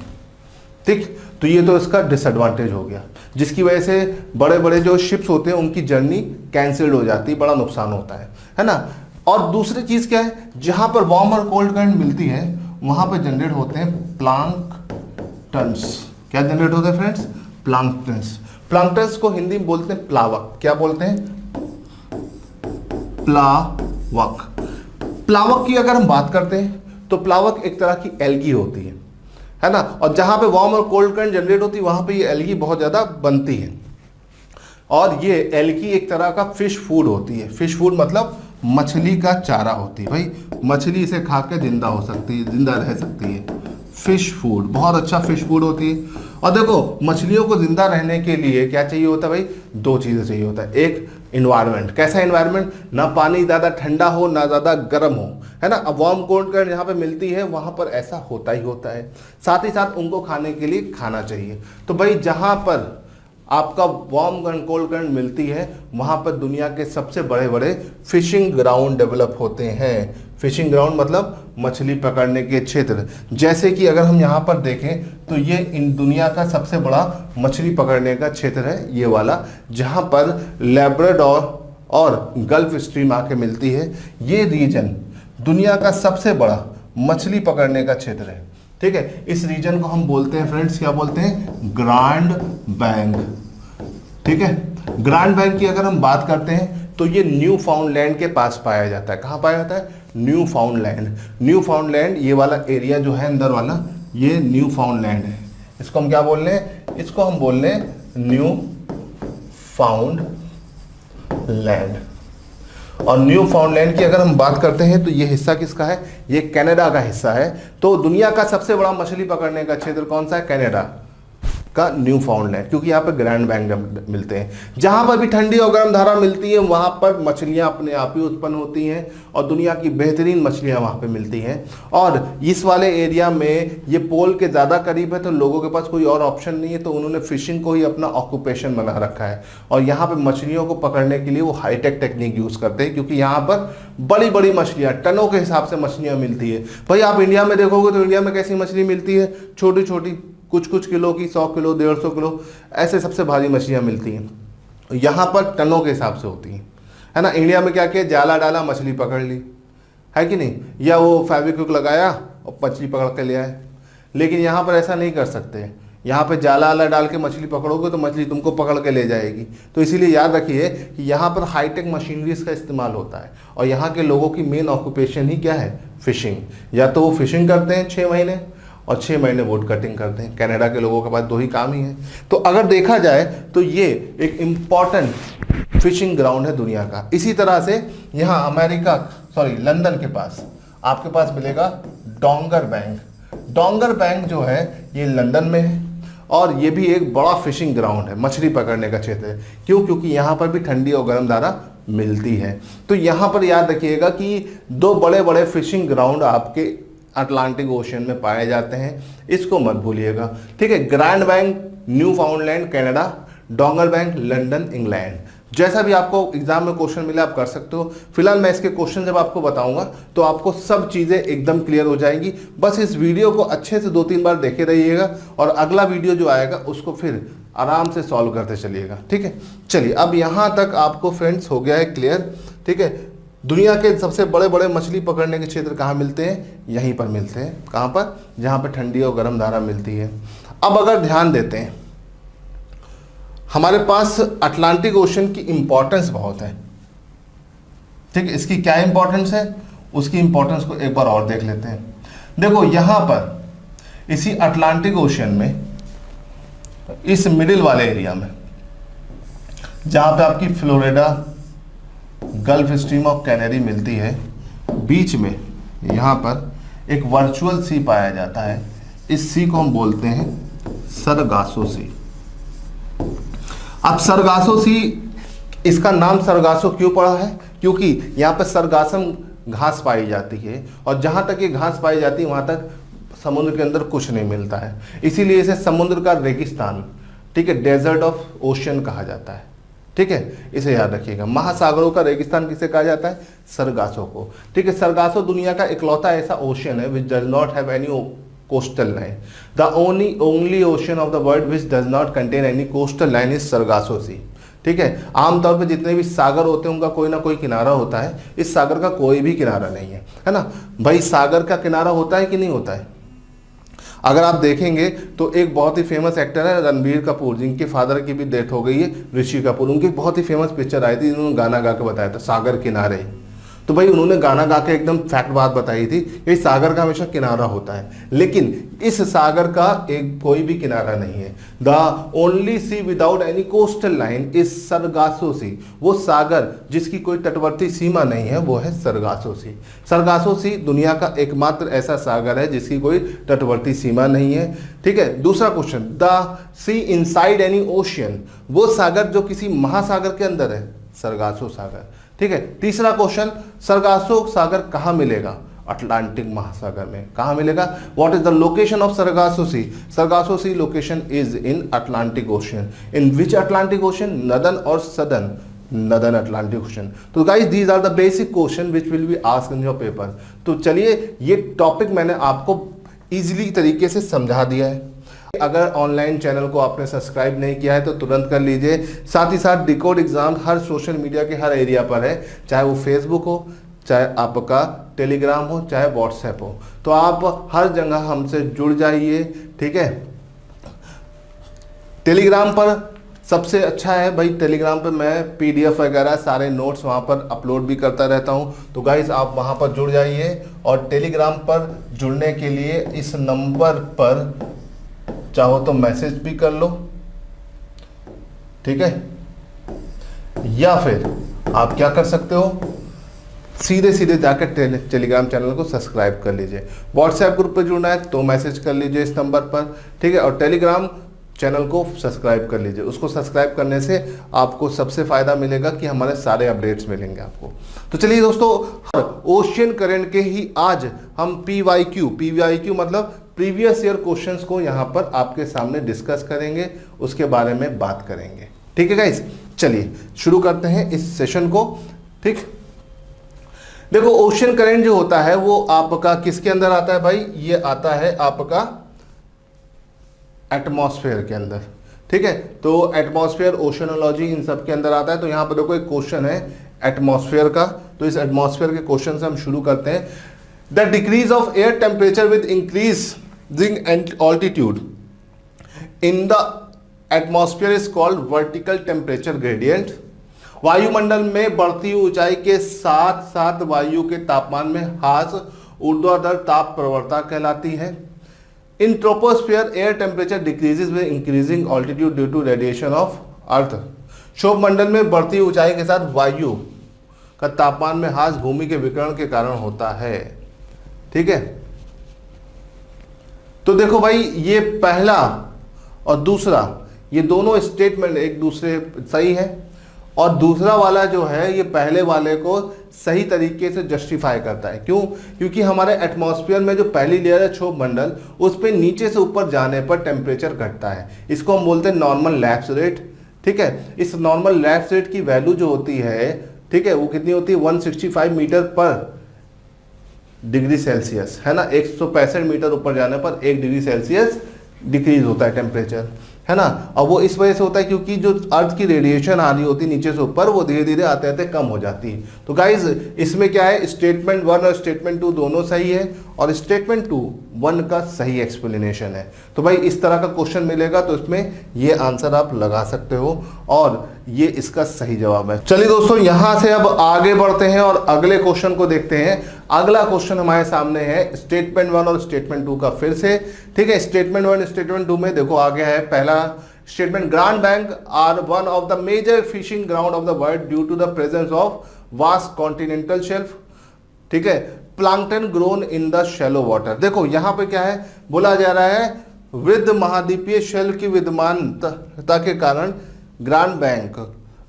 ठीक, तो ये तो इसका डिसएडवांटेज हो गया, जिसकी वजह से बड़े बड़े जो शिप्स होते हैं उनकी जर्नी कैंसिल्ड हो जाती है, बड़ा नुकसान होता है ना। और दूसरी चीज़ क्या है, जहाँ पर वार्म और कोल्ड करंट मिलती है वहाँ पर जनरेट होते हैं प्लांकटन्स। क्या जनरेट होते हैं फ्रेंड्स? प्लांकटन्स। प्लांकटन्स को हिंदी में बोलते हैं प्लावक। क्या बोलते हैं? प्लावक। प्लावक की अगर हम बात करते हैं तो प्लावक एक तरह की एल्गी होती है ना। और जहाँ पे वार्म और कोल्ड करंट जनरेट होती है वहाँ पे ये एल्गी बहुत ज़्यादा बनती है। और ये एल्गी एक तरह का फिश फूड होती है। फिश फूड मतलब मछली का चारा होती है। भाई मछली इसे खा के जिंदा हो सकती है, जिंदा रह सकती है। फिश फूड बहुत अच्छा फिश फूड होती है। और देखो मछलियों को जिंदा रहने के लिए क्या चाहिए होता है भाई? दो चीज़ें चाहिए होता है। एक इन्वायरमेंट, कैसा इन्वायरमेंट? ना पानी ज़्यादा ठंडा हो ना ज़्यादा गर्म हो, है ना। अब वार्म कोल्ड करंट जहाँ पे मिलती है वहाँ पर ऐसा होता ही होता है। साथ ही साथ उनको खाने के लिए खाना चाहिए। तो भाई जहाँ पर आपका वार्म एंड कोल्ड करंट मिलती है वहाँ पर दुनिया के सबसे बड़े बड़े फिशिंग ग्राउंड डेवलप होते हैं। फिशिंग ग्राउंड मतलब मछली पकड़ने के क्षेत्र। जैसे कि अगर हम यहाँ पर देखें तो ये इन दुनिया का सबसे बड़ा मछली पकड़ने का क्षेत्र है, ये वाला, जहाँ पर लैब्राडोर और गल्फ स्ट्रीम आके मिलती है। ये रीजन दुनिया का सबसे बड़ा मछली पकड़ने का क्षेत्र है। ठीक है, इस रीजन को हम बोलते हैं फ्रेंड्स, क्या बोलते हैं? Grand bank. ठीक है, ग्रैंड बैंक की अगर हम बात करते हैं तो ये न्यू फाउंडलैंड के पास पाया जाता है। कहाँ पाया जाता है? न्यू फाउंडलैंड। न्यू फाउंडलैंड ये वाला एरिया जो है अंदर वाला, ये न्यू फाउंडलैंड है। इसको हम क्या बोल रहे हैं? इसको हम बोल रहे हैं न्यू फाउंडलैंड। और न्यू फाउंडलैंड की अगर हम बात करते हैं तो ये हिस्सा किसका है? ये कनाडा का हिस्सा है। तो दुनिया का सबसे बड़ा मछली पकड़ने का क्षेत्र कौन सा है? कनाडा का न्यू फाउंडलैंड, क्योंकि यहाँ पे ग्रैंड बैंक मिलते हैं। जहाँ पर भी ठंडी और गर्म धारा मिलती है वहाँ पर मछलियाँ अपने आप ही उत्पन्न होती हैं और दुनिया की बेहतरीन मछलियाँ वहाँ पे मिलती हैं। और इस वाले एरिया में ये पोल के ज़्यादा करीब है तो लोगों के पास कोई और ऑप्शन नहीं है, तो उन्होंने फिशिंग को ही अपना ऑक्यूपेशन बना रखा है। और यहाँ पर मछलियों को पकड़ने के लिए वो हाईटेक टेक्निक यूज़ करते हैं, क्योंकि यहाँ पर बड़ी बड़ी मछलियाँ टनों के हिसाब से मछलियाँ मिलती है। भाई आप इंडिया में देखोगे तो इंडिया में कैसी मछली मिलती है? छोटी छोटी, कुछ कुछ किलो की, 100 किलो 150 किलो ऐसे सबसे भारी मछलियाँ मिलती हैं। यहाँ पर टनों के हिसाब से होती हैं, है ना। इंडिया में क्या किया? जाला डाला, मछली पकड़ ली, है कि नहीं? या वो फेविक्विक लगाया और मछली पकड़ के ले आए। लेकिन यहाँ पर ऐसा नहीं कर सकते। यहाँ पे जाला वाला डाल के मछली पकड़ोगे तो मछली तुमको पकड़ के ले जाएगी। तो इसीलिए याद रखिए कि यहाँ पर हाईटेक मशीनरीज का इस्तेमाल होता है। और यहाँ के लोगों की मेन ऑक्यूपेशन ही क्या है? फिशिंग। या तो वो फिशिंग करते हैं 6 महीने और 6 महीने वुड कटिंग करते हैं। कनाडा के लोगों के पास 2 ही काम ही है। तो अगर देखा जाए तो ये एक इम्पॉर्टेंट फिशिंग ग्राउंड है दुनिया का। इसी तरह से यहाँ लंदन के पास आपके पास मिलेगा डोंगर बैंक। डोंगर बैंक जो है ये लंदन में है और ये भी एक बड़ा फिशिंग ग्राउंड है, मछली पकड़ने का क्षेत्र है। क्यों? क्योंकि यहाँ पर भी ठंडी और गर्म धारा मिलती है। तो यहाँ पर याद रखिएगा कि 2 बड़े बड़े फिशिंग ग्राउंड आपके अटलांटिक ओशन में पाए जाते हैं, इसको मत भूलिएगा। ठीक है, ग्रैंड बैंक न्यू फाउंडलैंड कनाडा, डोंगर बैंक लंदन इंग्लैंड। जैसा भी आपको एग्जाम में क्वेश्चन मिले आप कर सकते हो। फिलहाल मैं इसके क्वेश्चन जब आपको बताऊंगा तो आपको सब चीज़ें एकदम क्लियर हो जाएंगी। बस इस वीडियो को अच्छे से 2-3 बार देखे रहिएगा और अगला वीडियो जो आएगा उसको फिर आराम से सॉल्व करते चलिएगा। ठीक है, चलिए अब यहाँ तक आपको फ्रेंड्स हो गया है क्लियर। ठीक है, दुनिया के सबसे बड़े बड़े मछली पकड़ने के क्षेत्र कहाँ मिलते हैं? यहीं पर मिलते हैं। कहाँ पर? जहाँ पर ठंडी और गर्म धारा मिलती है। अब अगर ध्यान देते हैं, हमारे पास अटलांटिक ओशन की इंपॉर्टेंस बहुत है। ठीक है, इसकी क्या इंपॉर्टेंस है उसकी इंपॉर्टेंस को एक बार और देख लेते हैं। देखो यहाँ पर इसी अटलांटिक ओशन में इस मिडिल वाले एरिया में जहाँ पे आपकी Florida, gulf stream of canary मिलती है, बीच में यहाँ पर एक वर्चुअल सी पाया जाता है। इस सी को हम बोलते हैं सरगासो सी। अब सरगासो सी, इसका नाम सरगासो क्यों पड़ा है? क्योंकि यहाँ पर सरगासम घास पाई जाती है, और जहां तक ये घास पाई जाती है वहां तक समुद्र के अंदर कुछ नहीं मिलता है, इसीलिए इसे समुद्र का रेगिस्तान, ठीक है, डेजर्ट ऑफ ओशियन कहा जाता है। ठीक है, इसे याद रखिएगा। महासागरों का रेगिस्तान किसे कहा जाता है? सरगासो को। ठीक है, सरगासो दुनिया का इकलौता ऐसा ओशियन है which does not have any coastal line. The only ocean of the world which does not contain any coastal line is Sargasso Sea. ठीक है, आमतौर पे जितने भी सागर होते हैं उनका कोई ना कोई किनारा होता है, इस सागर का कोई भी किनारा नहीं है ना भाई। सागर का किनारा होता है कि नहीं होता है? अगर आप देखेंगे तो एक बहुत ही फेमस एक्टर है रणबीर कपूर, जिनके फादर की भी डेथ हो गई है, ऋषि कपूर। उनकी बहुत ही फेमस पिक्चर आई थी, जिन्होंने गाना गा के बताया था सागर किनारे। तो भाई उन्होंने गाना गा के एकदम फैक्ट बात बताई थी कि सागर का हमेशा किनारा होता है, लेकिन इस सागर का एक कोई भी किनारा नहीं है। The only sea without any coastal line is Sargasso Sea. वो सागर जिसकी कोई तटवर्ती सीमा नहीं है वो है सरगासो सी। सरगासो सी दुनिया का एकमात्र ऐसा सागर है जिसकी कोई तटवर्ती सीमा नहीं है। ठीक है, दूसरा question, the sea inside any ocean. वो सागर जो किसी महासागर के अंदर है, सरगासो सागर। ठीक है, तीसरा क्वेश्चन, सरगासो सागर कहाँ मिलेगा? अटलांटिक महासागर में। कहाँ मिलेगा? What is the location of Sargasso Sea? Sargasso Sea location is in Atlantic Ocean. In which Atlantic Ocean? Northern और सदर्न? Northern Atlantic Ocean. तो guys these are the basic question which will be asked in your paper. तो चलिए, ये टॉपिक मैंने आपको इजीली तरीके से समझा दिया है। अगर ऑनलाइन चैनल को आपने सब्सक्राइब नहीं किया है तो तुरंत कर लीजिए। साथ ही साथ डिकोड एग्जाम हर सोशल मीडिया के हर एरिया पर है, चाहे वो फेसबुक हो, चाहे आपका टेलीग्राम हो, चाहे व्हाट्सएप हो। तो आप हर जगह हमसे जुड़ जाइए। ठीक है, टेलीग्राम पर सबसे अच्छा है भाई, टेलीग्राम पर मैं पीडीएफ वगैरह सारे नोट्स वहाँ पर अपलोड भी करता रहता हूँ। तो गाइज आप वहाँ पर जुड़ जाइए, और टेलीग्राम पर जुड़ने के लिए इस नंबर पर चाहो तो मैसेज भी कर लो, ठीक है, या फिर आप क्या कर सकते हो, सीधे सीधे जाकर टेलीग्राम चैनल को सब्सक्राइब कर लीजिए। व्हाट्सएप ग्रुप पे जुड़ना है तो मैसेज कर लीजिए इस नंबर पर, ठीक है, और टेलीग्राम चैनल को सब्सक्राइब कर लीजिए। उसको सब्सक्राइब करने से आपको सबसे फ़ायदा मिलेगा कि हमारे सारे अपडेट्स मिलेंगे आपको। तो चलिए दोस्तों, ओशियन करंट के ही आज हम पीवाईक्यू मतलब प्रीवियस ईयर क्वेश्चंस को यहाँ पर आपके सामने डिस्कस करेंगे, उसके बारे में बात करेंगे। ठीक है गाइस, चलिए शुरू करते हैं इस सेशन को। ठीक, देखो ओशियन करंट जो होता है वो आपका किसके अंदर आता है भाई? ये आता है आपका एटमॉस्फेयर के अंदर। ठीक है, तो एटमॉस्फेयर, ओशनोलॉजी, इन सब के अंदर आता है। तो यहाँ पर देखो एक क्वेश्चन है एटमॉस्फेयर का, तो इस एटमॉस्फेयर के क्वेश्चन से हम शुरू करते हैं। The decrease of air temperature with increasing altitude in the atmosphere is called vertical temperature gradient. वायुमंडल में बढ़ती ऊंचाई के साथ साथ वायु के तापमान में ह्रास ऊर्ध्वाधर ताप प्रवणता कहलाती है। In troposphere air temperature decreases with increasing altitude due to radiation of earth. क्षोभ मंडल में बढ़ती ऊंचाई के साथ वायु का तापमान में ह्रास भूमि के विकिरण के कारण होता है। ठीक है, तो देखो भाई ये पहला और दूसरा, ये दोनों स्टेटमेंट एक दूसरे सही है, और दूसरा वाला जो है ये पहले वाले को सही तरीके से जस्टिफाई करता है। क्यों? क्योंकि हमारे एटमॉस्फेयर में जो पहली लेयर है क्षोभ मंडल, उस पे नीचे से ऊपर जाने पर टेम्परेचर घटता है। इसको हम बोलते हैं नॉर्मल लैप्स रेट। ठीक है, इस नॉर्मल लैप्स रेट की वैल्यू जो होती है, ठीक है, वो कितनी होती है? 165 मीटर पर डिग्री सेल्सियस, है ना। 165 मीटर ऊपर जाने पर 1 डिग्री सेल्सियस डिक्रीज होता है टेम्परेचर, है ना। और वो इस वजह से होता है क्योंकि जो अर्थ की रेडिएशन आ रही होती है नीचे से ऊपर, वो धीरे धीरे आते आते कम हो जाती है। तो गाइज इसमें क्या है, स्टेटमेंट 1 और स्टेटमेंट 2 दोनों सही है, और स्टेटमेंट 1 का सही एक्सप्लेनेशन है। तो भाई इस तरह का क्वेश्चन मिलेगा तो इसमें ये आंसर आप लगा सकते हो, और ये इसका सही जवाब है। चलिए दोस्तों, यहां से अब आगे बढ़ते हैं और अगले क्वेश्चन को देखते हैं। अगला क्वेश्चन हमारे सामने है स्टेटमेंट 1 और स्टेटमेंट 2 का फिर से। ठीक है, स्टेटमेंट 1 स्टेटमेंट 2 में देखो आगे है पहला statement, grand bank are one of the major fishing ground of the world due to the presence of vast continental shelf. ठीक है, plankton grown in the shallow water. देखो यहाँ पे क्या है, बोला जा रहा है वृद्ध महाद्वीपीय शेल की विद्यमानता के कारण ग्रैंड बैंक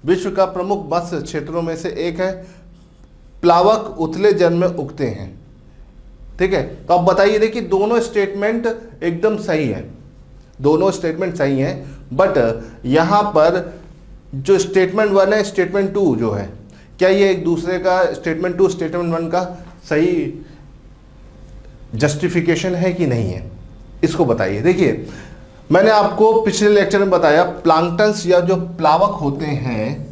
विश्व का प्रमुख मत्स्य क्षेत्रों में से एक है। प्लावक उथले जल में उगते हैं। ठीक है, तो अब बताइए, देखिए दोनों स्टेटमेंट एकदम सही है, दोनों स्टेटमेंट सही है, बट यहां पर जो स्टेटमेंट 1 है, स्टेटमेंट 2 जो है, क्या ये एक दूसरे का, स्टेटमेंट 2 स्टेटमेंट 1 का सही जस्टिफिकेशन है कि नहीं है, इसको बताइए। देखिए मैंने आपको पिछले लेक्चर में बताया, प्लांक्टन्स या जो प्लावक होते हैं,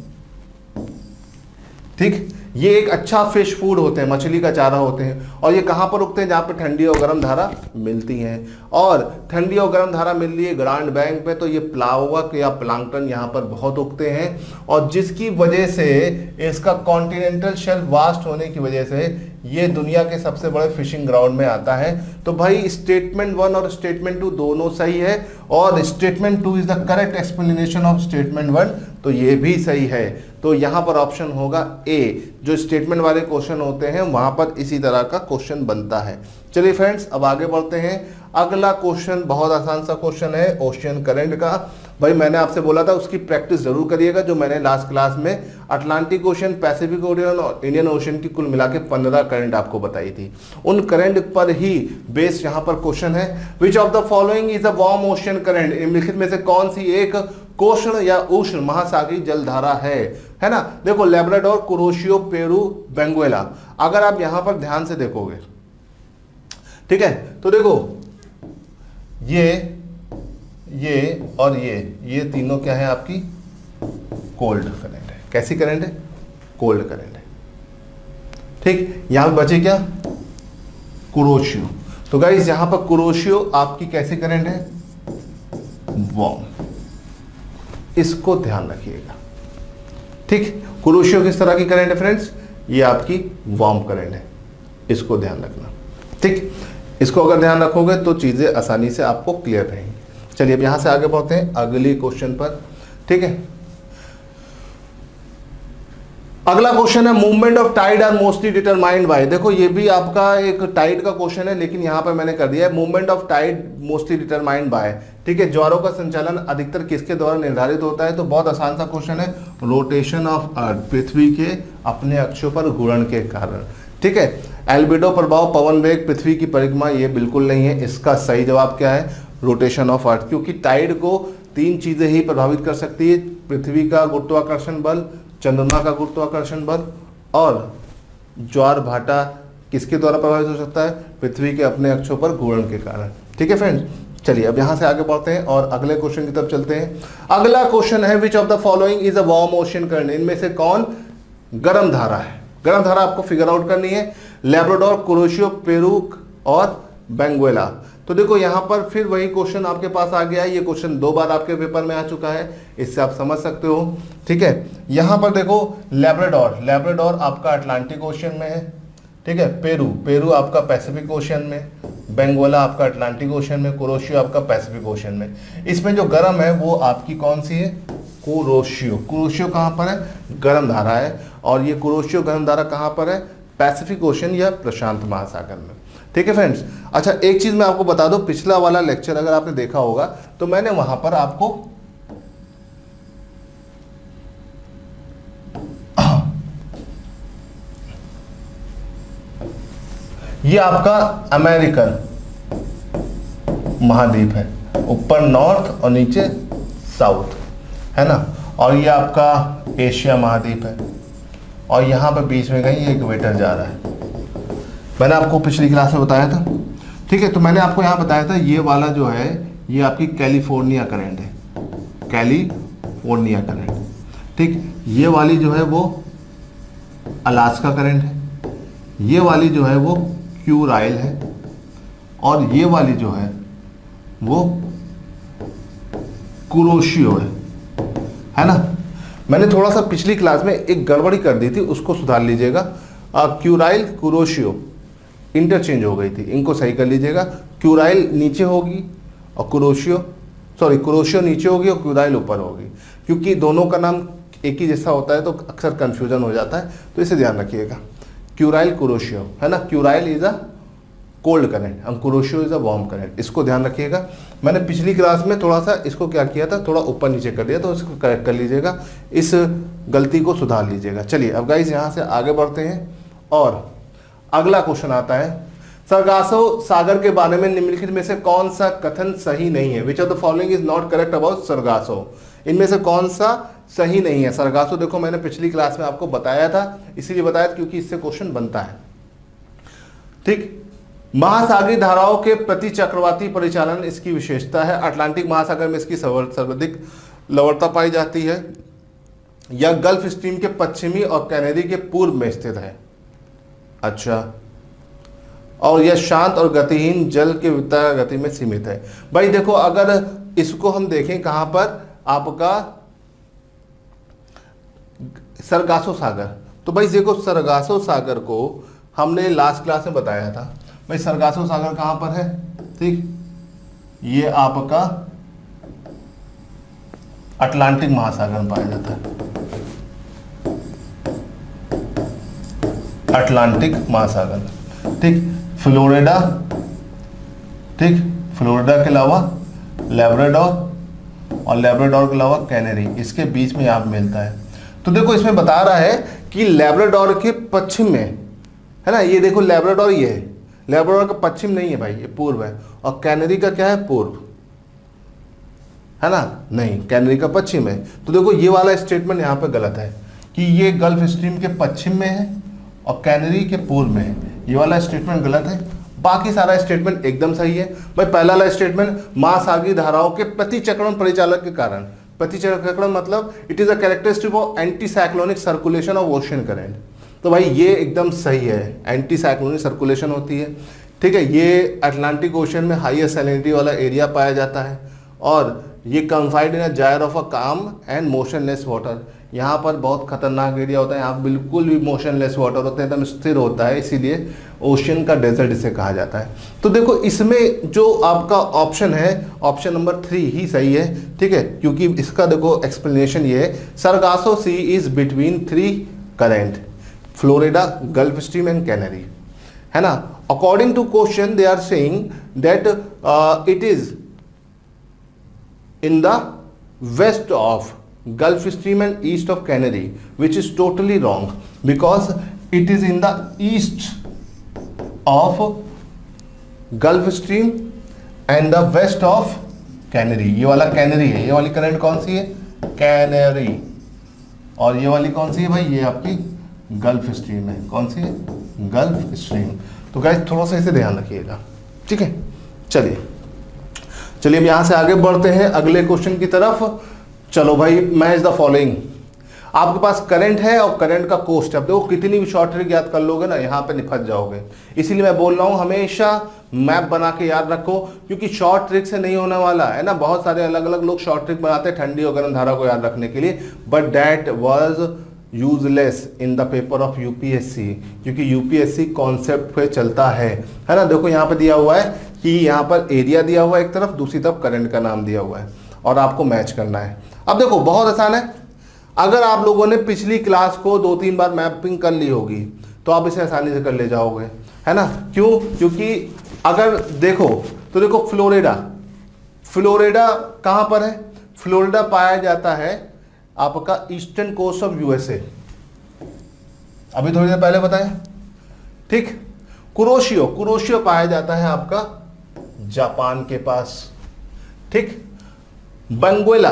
ठीक, ये एक अच्छा फिश फूड होते हैं, मछली का चारा होते हैं, और ये कहाँ पर उगते हैं, जहाँ पे ठंडी और गर्म धारा मिलती हैं, और ठंडी और गर्म धारा मिल रही है ग्रांड बैंक पे, तो ये प्लावक या प्लांक्टन यहाँ पर बहुत उगते हैं, और जिसकी वजह से इसका कॉन्टिनेंटल शेल्फ वास्ट होने की वजह से ये दुनिया के सबसे बड़े फिशिंग ग्राउंड में आता है। तो भाई स्टेटमेंट 1 और स्टेटमेंट 2 दोनों सही है, और statement 2 is the correct explanation of statement 1, तो ये भी सही है। तो यहां पर ऑप्शन होगा ए, जो स्टेटमेंट वाले क्वेश्चन होते हैं वहां पर इसी तरह का क्वेश्चन बनता है। चलिए फ्रेंड्स, अब आगे बढ़ते हैं। अगला क्वेश्चन बहुत आसान सा क्वेश्चन है ओशियन करंट का। भाई मैंने आपसे बोला था उसकी प्रैक्टिस जरूर करिएगा, जो मैंने लास्ट क्लास में अटलांटिक ओशन, पैसिफिक ओशन और इंडियन ओशन की कुल मिला के 15 करंट आपको बताई थी। उन करंट पर ही बेस्ड यहाँ पर क्वेश्चन है, which of the following is a warm ocean current, निम्नलिखित में से कौन सी एक कोष्ण या उष्ण महासागरीय जलधारा है ना। देखो लेब्राडोर, कुरोशियो, पेरू, बेंगुएला, अगर आप यहां पर ध्यान से देखोगे, ठीक है, तो देखो ये और ये तीनों क्या है आपकी कोल्ड करंट है। कैसी करंट है? कोल्ड करंट है। ठीक, यहां पे बचे क्या? कुरोशियो। तो गाइस यहां पर कुरोशियो आपकी कैसी करंट है? वार्म। इसको ध्यान रखिएगा। ठीक, कुरोशियो किस तरह की करंट है फ्रेंड्स? ये आपकी वार्म करंट है, इसको ध्यान रखना। ठीक, इसको अगर ध्यान रखोगे तो चीजें आसानी से आपको क्लियर रहेंगी। चलिए अब यहां से आगे बढ़ते हैं अगली क्वेश्चन पर। ठीक है, अगला क्वेश्चन है movement of tide are mostly determined by. देखो ये भी आपका एक टाइड का क्वेश्चन है, लेकिन यहां पर मैंने कर दिया है movement of tide mostly determined by. ठीक है, ज्वारों का संचालन अधिकतर किसके द्वारा निर्धारित होता है? तो बहुत आसान सा क्वेश्चन है, रोटेशन ऑफ अर्थ, पृथ्वी के अपने अक्षों पर घूर्णन के कारण। ठीक है, एल्बिडो प्रभाव, पवन वेग, पृथ्वी की परिक्रमा, ये बिल्कुल नहीं है। इसका सही जवाब क्या है? रोटेशन ऑफ अर्थ, क्योंकि टाइड को 3 चीजें ही प्रभावित कर सकती है, पृथ्वी का गुरुत्वाकर्षण बल, चंद्रमा का गुरुत्वाकर्षण बल, और ज्वार भाटा किसके द्वारा प्रभावित हो सकता है? पृथ्वी के अपने अक्षों पर घूर्णन के कारण। ठीक है फ्रेंड्स, चलिए अब यहां से आगे बढ़ते हैं और अगले क्वेश्चन की तरफ चलते हैं। अगला क्वेश्चन है which of the following is a warm ocean current, इनमें से कौन गर्म धारा है? गर्म धारा आपको फिगर आउट करनी है, लेब्राडोर, कुरोशियो, पेरू और बेंगुएला। तो देखो यहां पर फिर वही क्वेश्चन आपके पास आ गया है, ये क्वेश्चन 2 बार आपके पेपर में आ चुका है, इससे आप समझ सकते हो। ठीक है, यहां पर देखो लेब्राडोर आपका अटलांटिक ओशन में है। ठीक है, पेरू आपका पैसिफिक ओशन में, बेंगुएला आपका अटलांटिक ओशन में, कुरोशियो आपका पैसिफिक ओशन में। इसमें जो गर्म है वो आपकी कौन सी है? कुरोशियो कहां पर है? गर्म धारा है, और ये कुरोशियो गर्म धारा कहां पर है? पैसिफिक ओशन या प्रशांत महासागर में। ठीक है फ्रेंड्स, अच्छा एक चीज मैं आपको बता दूं, पिछला वाला लेक्चर अगर आपने देखा होगा तो मैंने वहां पर आपको ये आपका अमेरिकन महाद्वीप है, ऊपर नॉर्थ और नीचे साउथ है ना, और ये आपका एशिया महाद्वीप है, और यहां पर बीच में कहीं इक्वेटर जा रहा है। मैंने आपको पिछली क्लास में बताया था। ठीक है, तो मैंने आपको यहाँ बताया था ये वाला जो है ये आपकी कैलिफोर्निया करंट है, कैलिफोर्निया करंट। ठीक, ये वाली जो है वो अलास्का करंट है, ये वाली जो है वो क्यूराइल है, और ये वाली जो है वो कुरोशियो है ना। मैंने थोड़ा सा पिछली क्लास में एक गड़बड़ी कर दी थी, उसको सुधार लीजिएगा। क्यूराइल कुरोशियो इंटरचेंज हो गई थी, इनको सही कर लीजिएगा। क्यूराइल नीचे होगी और कुरोशियो नीचे होगी और क्यूराइल ऊपर होगी, क्योंकि दोनों का नाम एक ही जैसा होता है तो अक्सर कंफ्यूजन हो जाता है, तो इसे ध्यान रखिएगा। क्यूराइल कुरोशियो है ना, Kuril is a cold current और Kuroshio is a warm current, इसको ध्यान रखिएगा। मैंने पिछली क्लास में थोड़ा सा इसको क्या किया था, थोड़ा ऊपर नीचे कर दिया, तो इसको करेक्ट कर लीजिएगा, इस गलती को सुधार लीजिएगा। चलिए अब गाइस यहाँ से आगे बढ़ते हैं और अगला क्वेश्चन आता है, सरगासो सागर के बारे में निम्नलिखित में से कौन सा कथन सही नहीं है? Which of the following is not correct about Sargasso? इनमें से कौन सा सही नहीं है? सरगासो देखो मैंने पिछली क्लास में आपको बताया था, इसीलिए बताया था क्योंकि इससे क्वेश्चन बनता है। ठीक, महासागरीय धाराओं के प्रति चक्रवाती परिचालन इसकी विशेषता है। अटलांटिक महासागर में इसकी सर्वाधिक लवणता पाई जाती है। यह गल्फ स्ट्रीम के पश्चिमी और कैनेडी के पूर्व में स्थित है। अच्छा, और यह शांत और गतिहीन जल के वितरण गति में सीमित है। भाई देखो, अगर इसको हम देखें कहां पर, आपका सरगासो सागर, तो भाई देखो सरगासो सागर को हमने लास्ट क्लास में बताया था। भाई सरगासो सागर कहां पर है? ठीक, ये आपका अटलांटिक महासागर में पाया जाता है। अटलांटिक महासागर, ठीक। फ्लोरिडा, ठीक, फ्लोरिडा के अलावा लैब्राडोर, और लैब्राडोर के अलावा कैनेरी, इसके बीच में यहाँ मिलता है। तो देखो इसमें बता रहा है कि लैब्राडोर के पश्चिम में है ना, ये देखो लैब्राडोर, ये है लैब्राडोर का पश्चिम नहीं है भाई, ये पूर्व है। और कैनेरी का क्या है? पूर्व है ना, नहीं, कैनेरी का पश्चिम है। तो देखो ये वाला स्टेटमेंट यहाँ पे गलत है कि ये गल्फ स्ट्रीम के पश्चिम में है और कैनेरी के पूर्व में है, ये वाला स्टेटमेंट गलत है। बाकी सारा स्टेटमेंट एकदम सही है। भाई पहला वाला स्टेटमेंट, महासागरीय धाराओं के प्रतिचक्रण परिचालन के कारण, प्रतिचक्रण मतलब it is a characteristic of anti cyclonic circulation of ocean current. तो भाई ये एकदम सही है, एंटी साइक्लोनिक सर्कुलेशन होती है, ठीक है। ये अटलांटिक ओशन में हाईएस्ट सैलिनिटी वाला एरिया पाया जाता है और ये confined in a gyre of a calm and motionless water. यहाँ पर बहुत खतरनाक एरिया होता है, यहाँ बिल्कुल भी मोशनलेस वाटर होता है, एकदम स्थिर होता है, इसीलिए ओशन का डेजर्ट इसे कहा जाता है। तो देखो इसमें जो आपका ऑप्शन है, ऑप्शन नंबर 3 ही सही है, ठीक है, क्योंकि इसका देखो एक्सप्लेनेशन ये है, Sargasso sea is between 3 current, Florida, gulf stream and Canary, है ना। According to question they are saying that it is in the west of Gulf Stream and east of Canary, which is totally wrong because it is in the east of Gulf Stream and the west of Canary। ये वाला कैनरी है, ये वाली करंट कौन सी है? कैनरी। और ये वाली कौन सी है भाई? ये आपकी गल्फ स्ट्रीम है। कौन सी है? Gulf stream. तो गाइस थोड़ा सा इसे ध्यान रखिएगा, ठीक है। चलिए हम यहां से आगे बढ़ते हैं अगले क्वेश्चन की तरफ। चलो भाई, मैच द फॉलोइंग। आपके पास करंट है और करंट का कोस्ट है। अब देखो कितनी भी शॉर्ट ट्रिक याद कर लोगे ना, यहाँ पे निपट जाओगे। इसीलिए मैं बोल रहा हूँ हमेशा मैप बना के याद रखो, क्योंकि शॉर्ट ट्रिक से नहीं होने वाला है ना। बहुत सारे अलग अलग लोग शॉर्ट ट्रिक बनाते हैं ठंडी और गर्म धारा को याद रखने के लिए, but that was useless in the paper of UPSC, क्योंकि यूपीएससी कॉन्सेप्ट पे चलता है ना। देखो यहाँ पे दिया हुआ है कि यहाँ पर एरिया दिया हुआ है एक तरफ, दूसरी तरफ करंट का नाम दिया हुआ है और आपको मैच करना है। अब देखो बहुत आसान है, अगर आप लोगों ने पिछली क्लास को 2-3 बार मैपिंग कर ली होगी तो आप इसे आसानी से कर ले जाओगे, है ना। क्यों? क्योंकि अगर देखो तो देखो फ्लोरिडा कहाँ पर है? फ्लोरिडा पाया जाता है आपका ईस्टर्न कोस्ट ऑफ यूएसए, अभी थोड़ी देर पहले बताया, ठीक। कुरोशियो पाया जाता है आपका जापान के पास, ठीक। बेंगुएला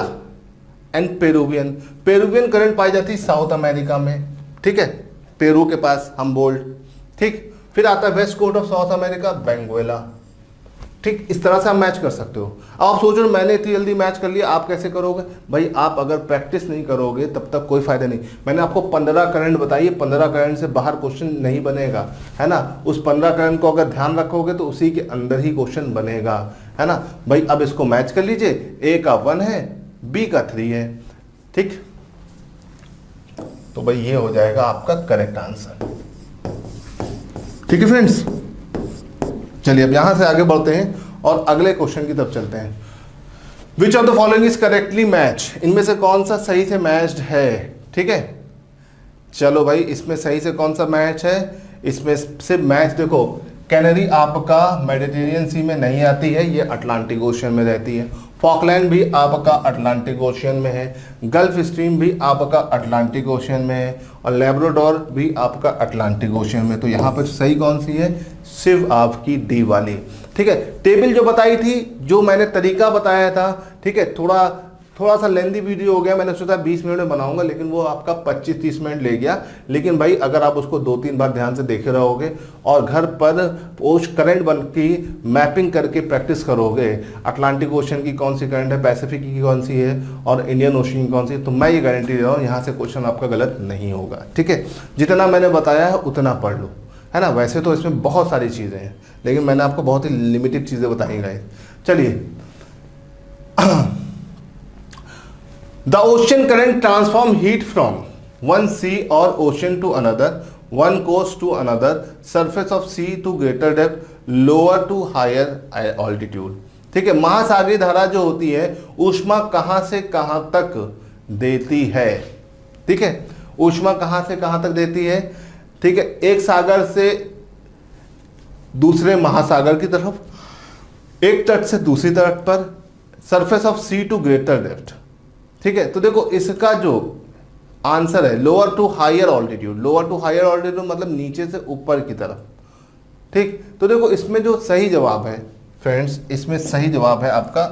एंड पेरुवियन करंट पाई जाती है साउथ अमेरिका में, ठीक है, पेरू के पास हमबोल्ट, ठीक। फिर आता है west coast of south America, Benguela, ठीक। इस तरह से आप मैच कर सकते हो। अब आप सोचो मैंने इतनी जल्दी मैच कर लिया, आप कैसे करोगे भाई? आप अगर प्रैक्टिस नहीं करोगे तब तक कोई फायदा नहीं। मैंने आपको 15 करंट बताइए, 15 करंट से बाहर क्वेश्चन नहीं बनेगा, है ना। उस 15 करंट को अगर ध्यान रखोगे तो उसी के अंदर ही क्वेश्चन बनेगा, है ना भाई। अब इसको मैच कर लीजिए, ए का 1 है, बी का 3 है, ठीक। तो भाई ये हो जाएगा आपका करेक्ट आंसर, ठीक है फ्रेंड्स। चलिए अब यहां से आगे बढ़ते हैं और अगले क्वेश्चन की तरफ चलते हैं। विच of the following is correctly match? इनमें से कौन सा सही से मैच्ड है, ठीक है। चलो भाई, इसमें सही से कौन सा मैच है? इसमें से मैच देखो, कैनरी आपका मेडिटेरियन सी में नहीं आती है, ये अटलांटिक ओशन में रहती है। फॉकलैंड भी आपका अटलांटिक ओशियन में है, गल्फ स्ट्रीम भी आपका अटलांटिक ओशियन में है, और लेब्राडोर भी आपका अटलांटिक ओशियन में। तो यहाँ पर सही कौन सी है? सिर्फ आपकी डी वाली। ठीक है, टेबल जो बताई थी, जो मैंने तरीका बताया था, ठीक है, थोड़ा सा लेंदी वीडियो हो गया, मैंने सोचा 20 मिनट में बनाऊंगा, लेकिन वो आपका 25-30 मिनट ले गया। लेकिन भाई अगर आप उसको 2-3 बार ध्यान से देखे रहोगे और घर पर ओशन करंट बन की मैपिंग करके प्रैक्टिस करोगे, अटलांटिक ओशन की कौन सी करंट है, पैसिफिक की कौन सी है और इंडियन ओशन की कौन सी है, तो मैं ये गारंटी दे रहा हूँ यहाँ से क्वेश्चन आपका गलत नहीं होगा। ठीक है, जितना मैंने बताया है उतना पढ़ लो, है ना। वैसे तो इसमें बहुत सारी चीज़ें हैं, लेकिन मैंने आपको बहुत ही लिमिटेड चीज़ें बताई गाइस। चलिए, The ocean current transform heat from one sea or ocean to another, one coast to another, surface of sea to greater depth, lower to higher altitude। ठीक है, महासागरीय धारा जो होती है ऊष्मा कहां से कहां तक देती है? ठीक है, ऊष्मा कहां से कहां तक देती है? ठीक है, एक सागर से दूसरे महासागर की तरफ, एक तट से दूसरी तट पर, surface of sea to greater depth. ठीक है, तो देखो इसका जो आंसर है lower to higher altitude. Lower to higher altitude मतलब नीचे से ऊपर की तरफ। ठीक, तो देखो इसमें जो सही जवाब है फ्रेंड्स, इसमें सही जवाब है आपका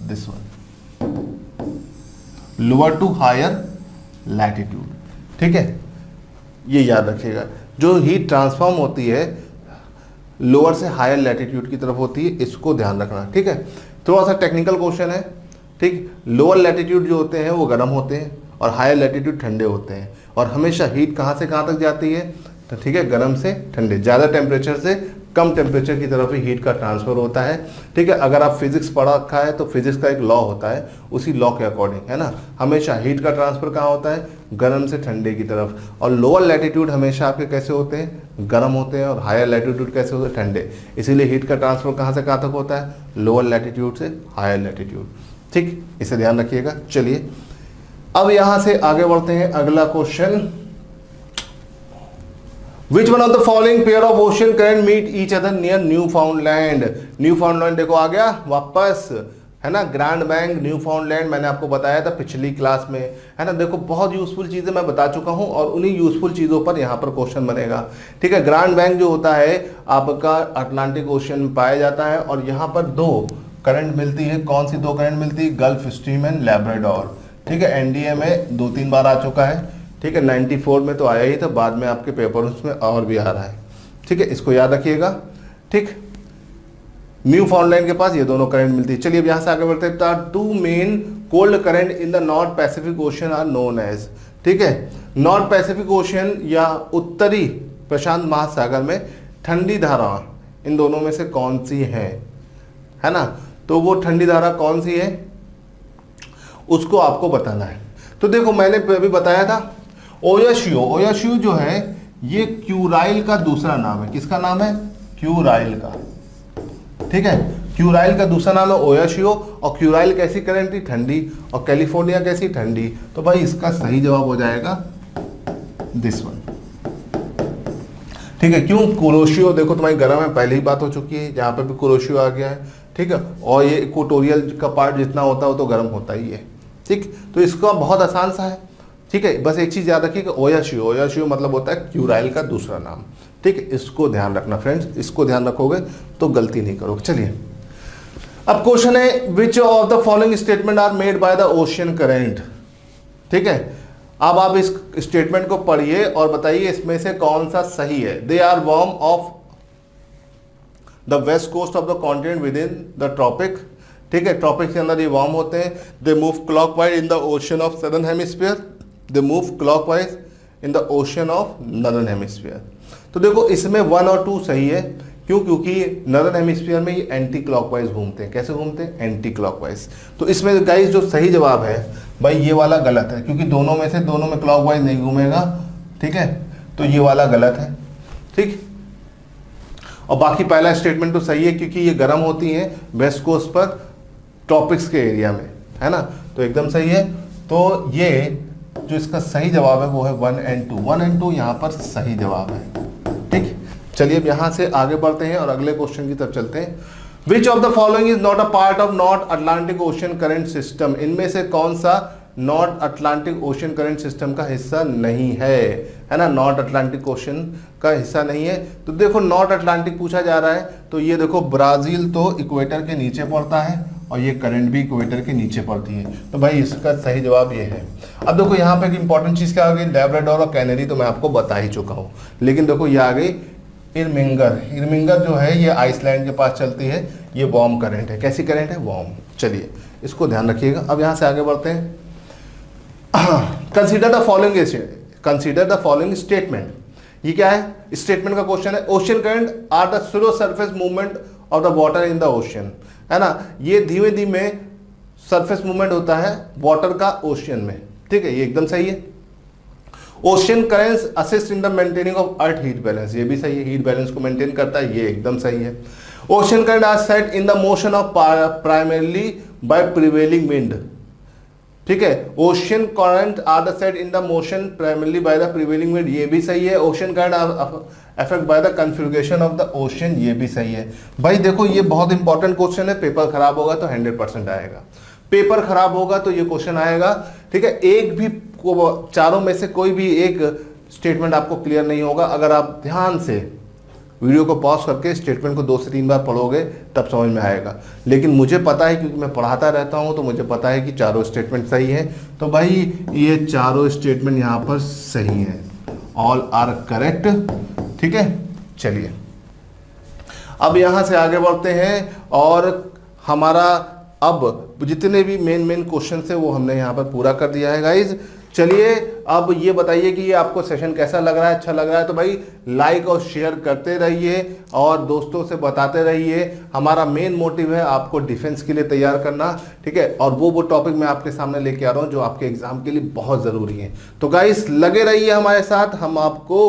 this one, lower to higher latitude. ठीक है, ये याद रखिएगा, जो हीट ट्रांसफॉर्म होती है लोअर से हायर लैटिट्यूड की तरफ होती है, इसको ध्यान रखना। ठीक है, थोड़ा सा टेक्निकल क्वेश्चन है। ठीक, लोअर लैटिट्यूड जो होते हैं वो गर्म होते हैं और हायर लैटिट्यूड ठंडे होते हैं, और हमेशा हीट कहाँ से कहाँ तक जाती है? तो ठीक है, गर्म से ठंडे, ज़्यादा टेम्परेचर से कम टेम्परेचर की तरफ ही हीट का ट्रांसफर होता है। ठीक है, अगर आप फिजिक्स पढ़ा रखा है तो फिजिक्स का एक लॉ होता है, उसी लॉ के अकॉर्डिंग, है ना, हमेशा हीट का ट्रांसफर कहाँ होता है? गर्म से ठंडे की तरफ। और लोअर लैटिट्यूड हमेशा आपके कैसे होते हैं? गर्म होते हैं, और हायर लैटिट्यूड कैसे होते हैं? ठंडे। इसीलिए हीट का ट्रांसफर कहाँ से कहाँ तक होता है? लोअर लैटिट्यूड से हायर लैटिट्यूड। ठीक, इसे ध्यान रखिएगा। चलिए अब यहां से आगे बढ़ते हैं, अगला question, which one of the following pair of ocean current meet each other near Newfoundland? Newfoundland देखो आ गया वापस, है ना, ग्रैंड बैंक, न्यू फाउंडलैंड मैंने आपको बताया था पिछली क्लास में, है ना। देखो बहुत यूजफुल चीजें मैं बता चुका हूं और उन्हीं यूजफुल चीजों पर यहां पर क्वेश्चन बनेगा। ठीक है, ग्रैंड बैंक जो होता है आपका अटलांटिक ओशन में पाया जाता है, और यहां पर दो करंट मिलती है। कौन सी दो करंट मिलती है? Gulf stream and Labrador. ठीक है, एनडीए में 2-3 बार आ चुका है। ठीक है, 94 में तो आया ही था, बाद में आपके पेपर्स में और भी आ रहा है। ठीक है, इसको याद रखिएगा। ठीक, न्यू फाउंडलैंड के पास ये दोनों करंट मिलती है। चलिए अब यहाँ से आगे बढ़ते हैं। Two main cold current in the north Pacific ocean are known as. ठीक है, नॉर्थ पैसिफिक ओशन या उत्तरी प्रशांत महासागर में ठंडी धारा इन दोनों में से कौन सी है ना, तो वो ठंडी धारा कौन सी है उसको आपको बताना है। तो देखो मैंने अभी बताया था ओयाशियो। ओयाशियो जो है ये क्यूराइल का दूसरा नाम है। किसका नाम है? क्यूराइल का। ठीक है, क्यूराइल का दूसरा नाम है ओयाशियो, और क्यूराइल कैसी करंट थी? ठंडी, और कैलिफोर्निया कैसी? ठंडी। तो भाई इसका सही जवाब हो जाएगा दिस वन। ठीक है, क्यों? कुरोशियो देखो तुम्हारी गर्म है, पहले ही बात हो चुकी है, यहाँ पे भी कुरोशियो आ गया है। ठीक है, और ये इक्वेटोरियल का पार्ट जितना होता है वो तो गर्म होता ही है। ठीक, तो इसका बहुत आसान सा है। ठीक है, बस एक चीज याद रखिए कि ओयाशियो, ओयाशियो मतलब होता है क्यूराइल का दूसरा नाम। ठीक है, इसको ध्यान रखना फ्रेंड्स, इसको ध्यान रखोगे तो गलती नहीं करोगे। चलिए अब क्वेश्चन है, which of the following statement are made by the ocean current? ठीक है, अब आप इस स्टेटमेंट को पढ़िए और बताइए इसमें से कौन सा सही है। They are warm off the west coast of the continent within the tropic. ठीक है, ट्रॉपिक के अंदर ये वार्म होते हैं। They move clockwise in the ocean of southern hemisphere. They move clockwise in the ocean of northern hemisphere. तो देखो इसमें 1 और 2 सही है। क्यों? क्योंकि नॉर्दर्न हेमिस्फीयर में ये एंटी क्लॉकवाइज घूमते हैं। कैसे घूमते हैं? Anti clockwise. तो इसमें गाइस जो सही जवाब है भाई ये वाला गलत है, क्योंकि दोनों में क्लॉकवाइज नहीं घूमेगा। ठीक है, तो ये वाला गलत है। ठीक, और बाकी पहला स्टेटमेंट तो सही है, क्योंकि ये गर्म होती हैं वेस्ट कोस्ट पर ट्रॉपिक्स के एरिया में, है ना, तो एकदम सही है। तो ये जो इसका सही जवाब है वो है 1 और 2। 1 और 2 यहाँ पर सही जवाब है। ठीक, चलिए अब यहाँ से आगे बढ़ते हैं और अगले क्वेश्चन की तरफ चलते हैं। विच of the following is not a part of north Atlantic ocean current system, इनमें से कौन सा north Atlantic ocean current system का हिस्सा नहीं है ना, नॉर्थ अटलांटिक ओशन का हिस्सा नहीं है। तो देखो नॉर्थ अटलांटिक पूछा जा रहा है, तो ये देखो ब्राजील तो इक्वेटर के नीचे पड़ता है और ये करंट भी इक्वेटर के नीचे पड़ती है, तो भाई इसका सही जवाब ये है। अब देखो यहाँ पे एक इंपॉर्टेंट चीज़ क्या आ गई, लैब्राडोर और कैनरी तो मैं आपको बता ही चुका हूँ, लेकिन देखो ये आ गई इरमिंगर जो है ये आइसलैंड के पास चलती है, ये वार्म करंट है। कैसी करंट है, वार्म। चलिए इसको ध्यान रखिएगा। अब यहाँ से आगे बढ़ते हैं। कंसीडर द फॉलोइंग स्टेटमेंट, ये क्या है, स्टेटमेंट का क्वेश्चन है। Ocean current are the slow surface movement of the water in the ocean, है ना, ये धीमे धीमे सरफेस मूवमेंट होता है वाटर का ओशन में, ठीक है, ये एकदम सही है। Ocean currents assist in the maintaining of earth heat balance, ये भी सही है, हीट बैलेंस को मेंटेन करता है, ये एकदम सही है। Ocean current are set in the motion of primarily by prevailing wind, ठीक है, ocean current are the set in the motion primarily by the prevailing wind, ये भी सही है। Ocean current are affect by the configuration of the ocean, ये भी सही है। भाई देखो ये बहुत इंपॉर्टेंट क्वेश्चन है, पेपर खराब होगा तो 100% आएगा, पेपर खराब होगा तो ये क्वेश्चन आएगा, ठीक है। एक भी चारों में से कोई भी एक स्टेटमेंट आपको क्लियर नहीं होगा, अगर आप ध्यान से वीडियो को पॉज करके स्टेटमेंट को 2 से 3 बार पढ़ोगे तब समझ में आएगा। लेकिन मुझे पता है, क्योंकि मैं पढ़ाता रहता हूं, तो मुझे पता है कि चारों स्टेटमेंट सही है। तो भाई ये चारों स्टेटमेंट यहाँ पर सही है, ऑल आर करेक्ट, ठीक है। चलिए अब यहाँ से आगे बढ़ते हैं, और हमारा अब जितने भी मेन क्वेश्चन है वो हमने यहाँ पर पूरा कर दिया है गाइज। चलिए अब ये बताइए कि ये आपको सेशन कैसा लग रहा है, अच्छा लग रहा है तो भाई लाइक और शेयर करते रहिए और दोस्तों से बताते रहिए। हमारा मेन मोटिव है आपको डिफेंस के लिए तैयार करना, ठीक है, और वो टॉपिक मैं आपके सामने लेके आ रहा हूँ जो आपके एग्जाम के लिए बहुत ज़रूरी है। तो गाइस लगे रहिए हमारे साथ, हम आपको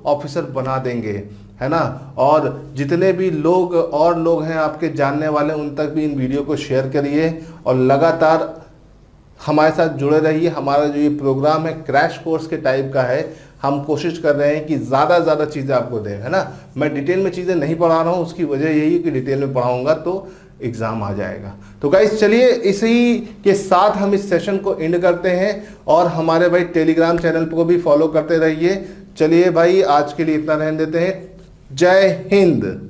ऑफिसर बना देंगे, है ना। और जितने भी लोग हैं आपके जानने वाले, उन तक भी इन वीडियो को शेयर करिए और लगातार हमारे साथ जुड़े रहिए। हमारा जो ये प्रोग्राम है क्रैश कोर्स के टाइप का है, हम कोशिश कर रहे हैं कि ज़्यादा चीज़ें आपको दें, है ना। मैं डिटेल में चीज़ें नहीं पढ़ा रहा हूँ, उसकी वजह यही है कि डिटेल में पढ़ाऊँगा तो एग्ज़ाम आ जाएगा। तो गाइस चलिए इसी के साथ हम इस सेशन को एंड करते हैं, और हमारे भाई टेलीग्राम चैनल को भी फॉलो करते रहिए। चलिए भाई आज के लिए इतना रहने देते हैं। जय हिंद।